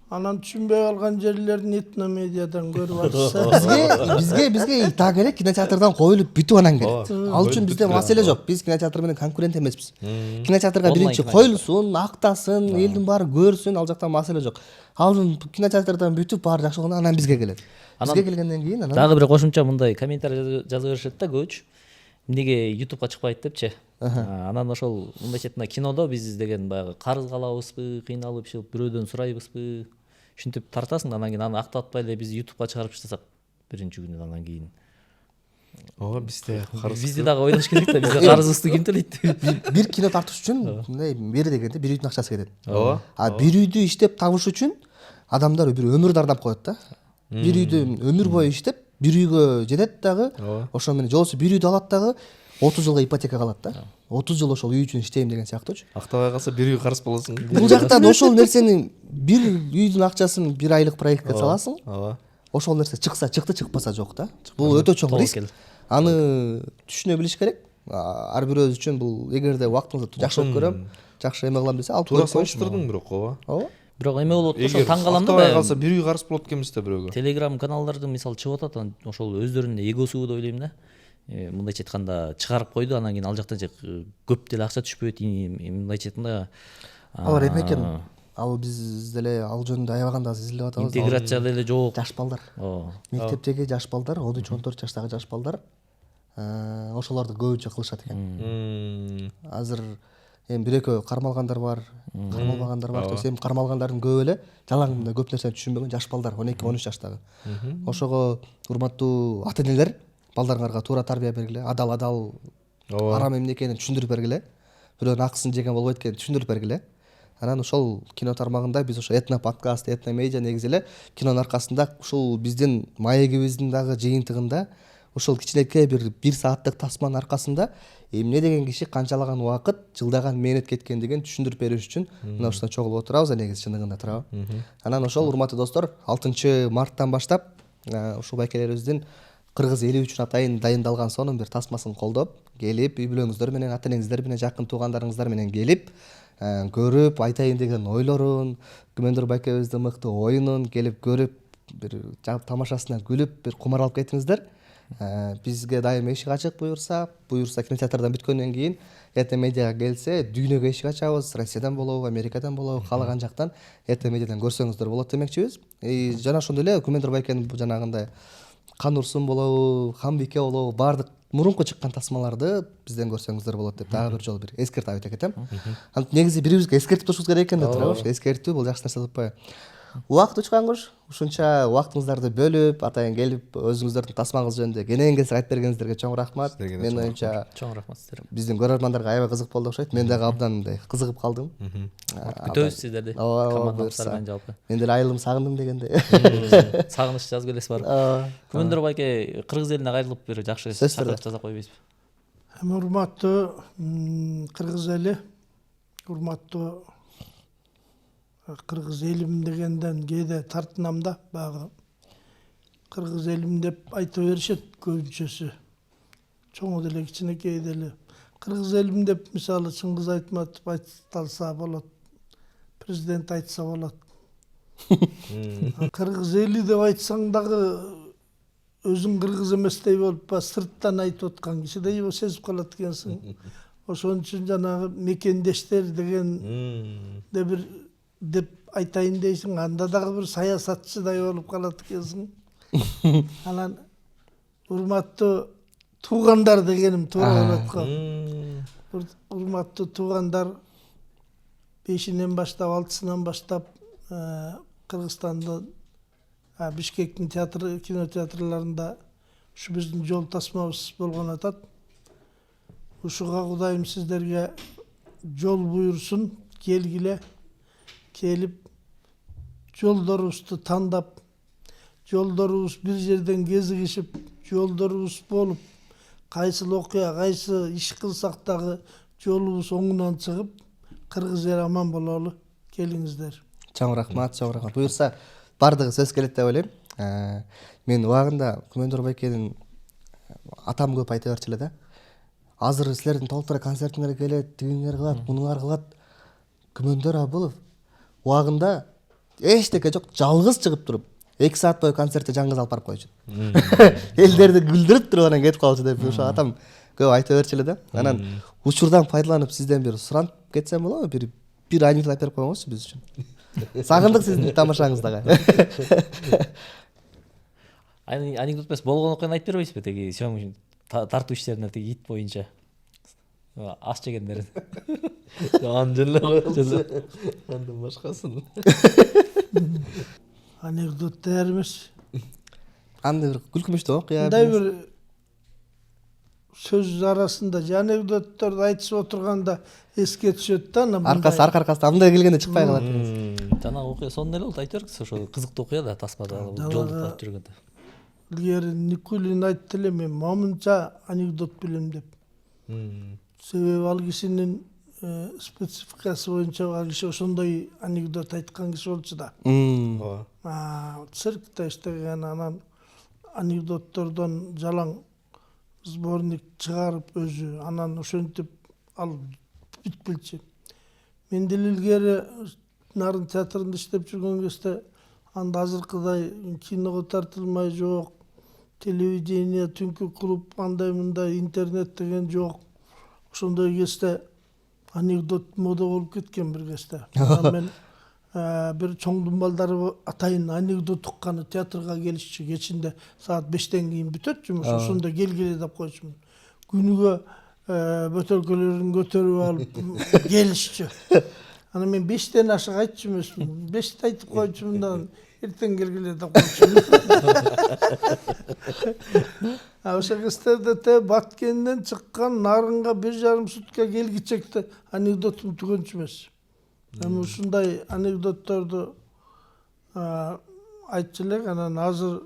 анан түшүнбөй калган жерлерин Этномедиадан көрүп алса. Бизге так эле кинотеатрдан коюлуп бүтүп анан келет. Ал үчүн бизде маселе жок. Биз кинотеатр менен конкурент эмеспиз. Кинотеатрга биринчи коюлсун, актасын, элдин баары көрсүн, ал жакта маселе жок. Ал кинотеатрдан бүтүп баары жакшы болгондо анан бизге келет. Бизге келгенден кийин анан дагы бир кошумча мындай комментарий жаза беришет да көбүчө. Эмнеге YouTubeга чыкпайт депчи. Анан ошол мындайча айтканда кинодо биз деген баягы карыз калабызбы, кыйналып ишип бирөөдөн сурайбызбы, ушинтип тартасың, анан кийин аны актатпай эле биз YouTubeга чыгарып таштасак биринчи күнү, анан кийин Бизде карыз. Бизди дагы ойлош керек да, бизде карызыбызды ким төлөйт? Бир кино тартыш үчүн мындай бери дегенде бир үйдүн акчасы кетет. Бир үйдү иштеп табыш үчүн адамдар бир өмүр дардап коет да. Бир үйдү өмүр бою иштеп, бир үйгө жетет дагы, ошо менен жолсу бир үйдү алат дагы 30 жылга ипотека калат да. 30 жыл ошол үй үчүн иштейм деген сыяктуучу. Актабай калса бир үй карыз болосуң. Бул жактан ошол нерсени бир үйдүн акчасын бир айлык проектке саласың. Ошол нерсе чыкса чыкты, чыкпаса жок да. Бул өтө чоң риск. Аны түшүнө билиш керек. ар бирөөбүз үчүн бул эгерде убактыңызды жакшы көрөм, жакшы эме кылам десе алып туура көрүп коюш. салыштырдың бирок ооба. Ооба. Бирок эме болуп атса Эгер таң калам да актабай калса бир үй карыз болот экенбиз да бирөөгө. Телеграм каналдарды мисалы чыгып атат, ошол өздөрүнүн эгосу деп ойлойм да. Мындайча айтканда чыгарып койду, анан кийин ал жактан көп деле акча түшпөйт. Мындайча айтканда Алар эме экен. Ал биз деле ал жөнүндө аябаганда изилдеп атабыз. интеграция деле жок. Жаш балдар. Мектептеги жаш балдар, 13-14 жаштагы жаш балдар ошолорду көбүнчө кылышат экен. Азыр эми бир-экөө кармалгандар бар, кармалбагандар бар. То есть эми кармалгандардын көбү эле жалаң мындай көп нерсени түшүнбөгөн жаш балдар, 12-13 жаштагы. Ошого урматтуу ата-энелер балдарыңарга туура тарбия бергиле, адал арам эмне экенин түшүндүрүп бергиле. Бирөөнүн акысын жеген болбойт экенин түшүндүрүп бергиле. Анан ошол кино тармагында биз ошо этно подкаст, этно медиа негизи эле кинонун аркасында ушул биздин маегибиздин дагы жыйынтыгында ушул кичинекей бир сааттык тасманын аркасында эмне деген киши канчалаган убакыт, жылдаган мээнет кеткендигин түшүндүрүп бериш үчүн мына ушунда чогулуп отурабыз негизи чындыгында туурабы. Анан ошол урматтуу достор 6 марттан баштап ушул байкелерибиздин кыргыз эли үчүн атайын дайындалган сонун бир тасмасын колдоп келип, үй бүлөңүздөр менен, ата-энеңиздер менен, жакын туугандарыңыздар менен келип көрүп айтайын деген ойлорун, Күмөндөр байкебиздин мыкты оюнун келип көрүп, бир тамашасынан күлүп, бир кумар алып кетиңиздер. Бизге дайым эшик ачык буюрса кинотеатрдан бүткөндөн кийин этно медиага келсе, дүйнөгө эшик ачабыз. Россиядан болобу, Америкадан болобу, каалаган жактан этно медиадан көрсөңүздөр болот демекчибиз. Жана ошондой эле Күмөндөр байкенин жанагындай Кан Урсун болобу, Ханбике болобу, баардык мурунку чыккан тасмаларды бизден көрсөңүздөр болот деп дагы бир жолу бир эскертип айта кетем. Негизи бирибизге эскертип турушубуз керек экен да туурабы? Эскертүү бул жакшы нерсе болуп атпайбы? Убакыт учкангуш, ушунча убактыңыздарды бөлүп, атайын келип өзүңүздөрдүн тасмаңыз жөнүндө кенен кесип айтып бергениңиздерге чоң рахмат. Мен оюмча Чоң рахмат сиздерге. Биздин көрөрмандарга аябай кызык болду окшойт. Мен дагы абдан мындай кызыгып калдым. Күтөбүз сиздерди. Командалыктар менен жалпы. Мен деле айылым сагындым дегенде. Сагыныч жазып элес бар. Күмөндөр байке кыргыз элине кайрылып бир жакшы шарт жасап койбойсузбу? Урматтуу кыргыз эли, урматтуу кыргыз элим дегенден кээде тартынам да, баягы кыргыз элим деп айта беришет көбүнчөсү. Чоңу деле кичинекей деле кыргыз элим деп мисалы Чыңгыз Айтматов айталса болот, президент айтса болот. Кыргыз эли деп айтсаң дагы өзүң кыргыз эместей болуп, сырттан айтып аткан кишидей сезип калат экенсиң. Ошон үчүн жанагы мекендештер деген деп айтайын дейсиң, анда дагы бир саясатчыдай болуп калат экенсиң. Анан урматтуу туугандар дегеним туура болот го. Урматтуу туугандар, 5-нен баштап, 6-сынан баштап Кыргызстанда Бишкектин кинотеатрларында ушу биздин жол тасмабыз болгон атат. Ушуга Кудайым сиздерге жол буйрсун, келгиле. Келип жолдорубузду тандап, жолдорубуз бир жерден кезигишип, жолдорубуз болуп, кайсыл окуя, кайсы иш кылсак дагы жолубуз оңунан чыгып, кыргыз эл аман бололу. Келиңиздер. Чоң рахмат. Буюрса бардыгы сөз келет деп ойлойм. Мен убагында Күмөндөр байкенин атам көп айта берчү эле да. Азыр силердин толтура концертиңерге келет, тигиңер кылат, мунуңар кылат. Күмөндөр Абылов убагында эчтеке жок, жалгыз чыгып туруп 2 саат бою концертте жаңгыз алып барып койчу. Элдерди күлдүрүп туруп анан кетип калчу деп ошо атам көп айта берчү эле да. Анан учурдан пайдаланып сизден бир суранып кетсем болобу? Бир анекдот айтып берип коюңузчу биз үчүн. Сагындык сиздин тамашаңызды дагы. Анекдот эмес, болгон окуяны айтып бербейсизби? Теги сөң тартуу иштерине теги ит боюнча. Аш жегендер. Андан башкасын. Анекдот даяр эмес. Анда бир күлкүмүштүү окуя. Мындай бир сөз арасында анекдотторду айтышып отурганда эске түшөт да. Аркасы мындай келгенде чыкпай калат. Жанагы окуя сонун эле болду, айтып бергиле. Ошо кызыктуу окуя да, тасмада жолду тартып жүргөндө. Илгери Никулин айтты эле, мен момунча анекдот билем деп. Себеби ал кишинин спецификасы боюнча ал киши ошондой анекдот айткан киши болчу да. Циркте иштеген, анан анекдоттордон жалаң сборник чыгарып өзү анан ошентип ал бүтүп келчү. Мен деле илгери Нарын театрында иштеп жүргөн кезде анда азыркыдай киного тартылмай жок, телевидение, түнкү клуб, андай мындай интернет деген жок. Ошондой кезде анекдот мода болуп кеткен бир кезде. Мен бир чоң думбалдары атайын анекдот укканы театрга келишчү. Кечинде саат 5тен кийин бүтөт жумуш. Ошондо келгиле деп койчумун. Күнүгө бөтөлкөлөрүн көтөрүп алып келишчү. Аны мен 5тен ашык айтчу эмесмин. 5те айтып койчумун да эртең келгиле деп койчумун. Ошол кездерде Баткенден чыккан Нарынга 1,5 сутка келгичекте анекдотум түгөнчү эмес. Эми ушундай анекдотторду айтчу элек, анан азыр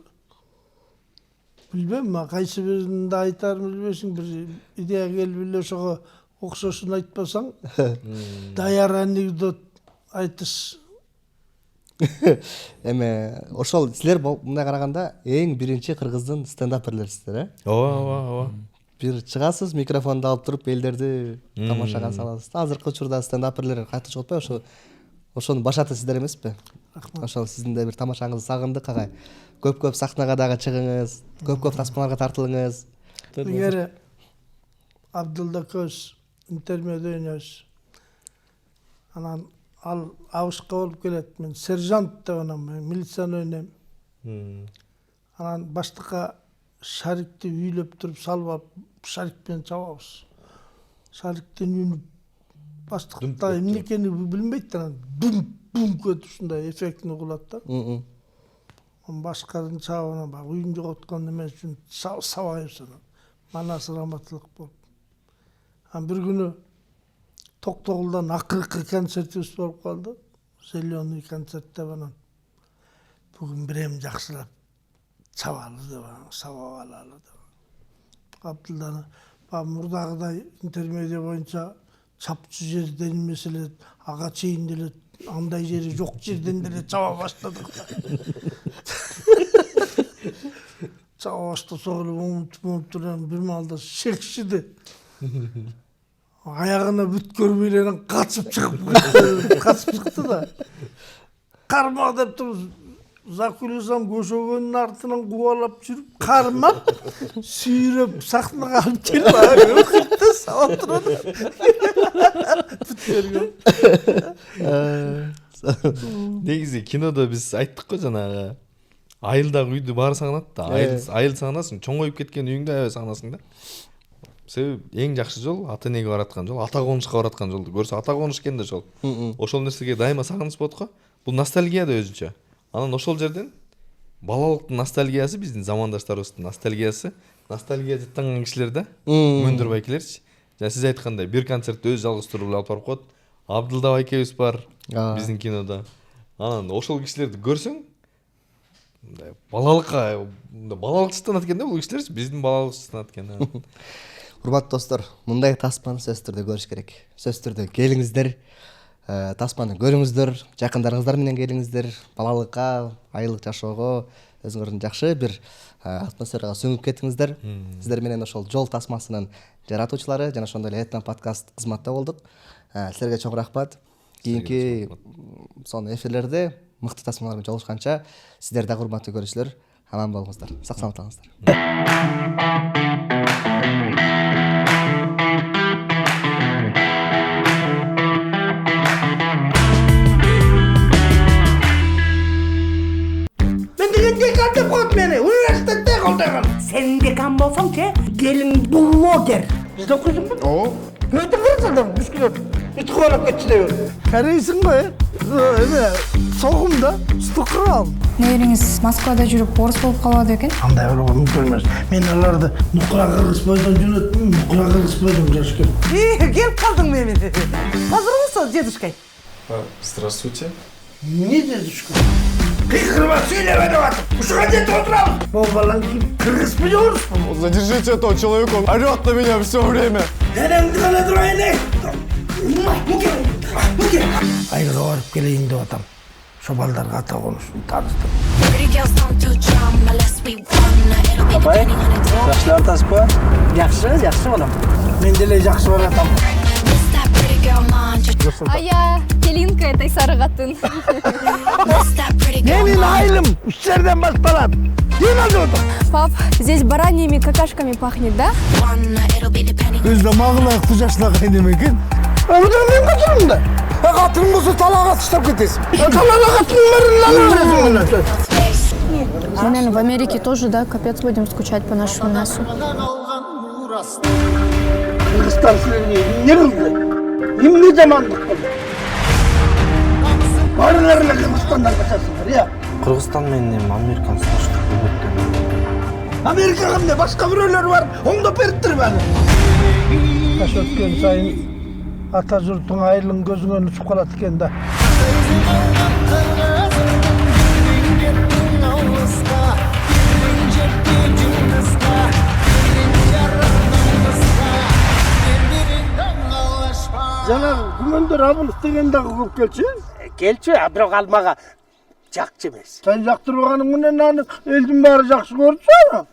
билбейм, кайсы биринде айтарымды билбесиң, бир идея келип эле ошого окшошун айтпасаң, даяр анекдот айтыш. Эми ошол силер мындай караганда эң биринчи кыргыздын стендаперлерисиздер, ооба. Бир чыгасыз, микрофонду алып туруп элдерди тамашага саласыз. Азыркы учурда стендаперлер кайта чыгып ошону башаты сиздер эмеспи? Ошол сиздин да бир тамашаңызды сагындык, агай. Көп сахнага дагы чыгыңыз, көп тасмаларга тартылыңыз. Эгер Абдылда көз интермедиа ойнойбуз. Анан ал абышка болуп келет. Мен сержант деп анан милицияны ойнойм. Анан баштыкка шарикти үйлөп туруп салып, шарикпен чабабыз. Шариктен үнүп баштыкта эмне экенин билбейт, анан бум көтүп ушундай эффектini кылат да. Башкадан чабып анан баягы үйүн жоготкон эмес үчүн сабайбыз анан. Манасы раматтылык болуп. Анан бир күнү Токтогулдан акыркы концертибиз болуп калды. Зеленый концерт деп анан. Бүгүн бирем жакшылап чабалы деп сабап алалы деп. Абдылданы мурдагыдай интермедиа боюнча чапчу жерден эмес эле, ага чейин деле андай жери жок жерден деле чаба баштадык. Чаба баштасак эле умуп турган бир маалда шекшиди. Аягына бүт көрбөй эле качып чыкты да. Карма деп туруп Закулисам көшөгөнүн артынан кубалап жүрүп, кармап, сүйрөп сахнага алып келип, өкүттү сабап турду. Негизи кинодо биз айттык го жанагы айылдагы үйдү баары сагынат да. Айыл сагынасың, чоңоюп кеткен үйүңдү аябай сагынасың да. Себеби эң жакшы жол ата энеге бараткан жол, ата конушка бараткан жолду көрсө, ата конуш экен да жол. Ошол нерсеге дайыма сагыныч болот го. Бул ностальгия да өзүнчө. Анан ошол жерден балалыктын ностальгиясы, биздин замандаштарыбыздын ностальгиясы, ностальгия жыттанган кишилер да, Мөндүр байкелерчи. Жана сиз айткандай бир концертти өзү жалгыз туруп алып барып коет. Абдылда байкебиз бар биздин кинодо. Анан ошол кишилерди көрсөң, мындай балалык жыттанат экен да бул кишилерчи, биздин балалык жыттанат экен. Урматтуу достор, мындай тасманы сөзсүз түрдө көрүш керек. Сөзсүз түрдө келиңиздер, тасманы көрүңүздөр, жакындарыңыздар менен келиңиздер, балалыкка, айылык жашоого өзүңөрдүн жакшы бир атмосферага сөнгүп кетиңиздер. Сиздер менен ошол жол тасмасынын жаратуучулары жана ошондой эле Этно подкаст кызматта болдук. Силерге чоң рахмат. Кийинки сонун эфирлерде мыкты тасмалар менен жолугушканча сиздер дагы урматтуу көрүүчүлөр аман болуңуздар. Сак саламат болуңуздар. Университетте колдойгон. Сен декан болсоң че, келин блогер. Издеп койсуңбу? Ооба. Өтүп барсаң, бискилет. Ит куалап кетти деп. Карайсың го, эме согум да, стукрал. Небериңиз Москвада жүрүп орус болуп калбады экен? Андай болуп мүмкүн эмес. Мен аларды Нукура кыргыз бойдон жөнөттүм, Нукура кыргыз бойдон жаш келип. Келип калдың мени. Азырмысың, дедушкай? Здравствуйте. Не дедушка? Кыргызча сүйлөбө деп атып. Ушуга жетип отурабыз. Бул балаң кыргыз беле орус. Задержите этого человека, он орёт на меня все время. Денеңди гана турайын. Айылга барып келейин деп атам. Ошо балдарга ата конушун тааныстырып. Апай, Жакшы атасызбы? Жакшы балам. Мен деле жакшы баратам. А я Келинка этой сары катын. Менин айылым 3 жерден башталат. Ким алып? Пап, здесь бараньими какашками пахнет, да? Өзді мағылайық тұжашылақ айнем екен. Одан мен көтөрүм да. Қатырың болса талаға тыштап кетесің. Талаға каттым берин. Мы, наверное, в Америке тоже, да, капец будем скучать по нашему мясу. Кыргызстан силерге эмне кылды? Эмне жамандык кылды? Баарыңар эле Кыргызстандан качасыңар, я? Кыргызстан менен Американы салыштырып өткен. Америкага эмне башка бирөөлөр бар, оңдоп бериптирби аны? Жаш өткөн сайын ата журттун айылын көзүңөн учуп калат экен да. Жана күмөндөр абыл деген дагы көп келчү. Келчү, бирок ал мага жакчы эмес. Сен жактырбаганың менен аны элдин баары жакшы көрчү.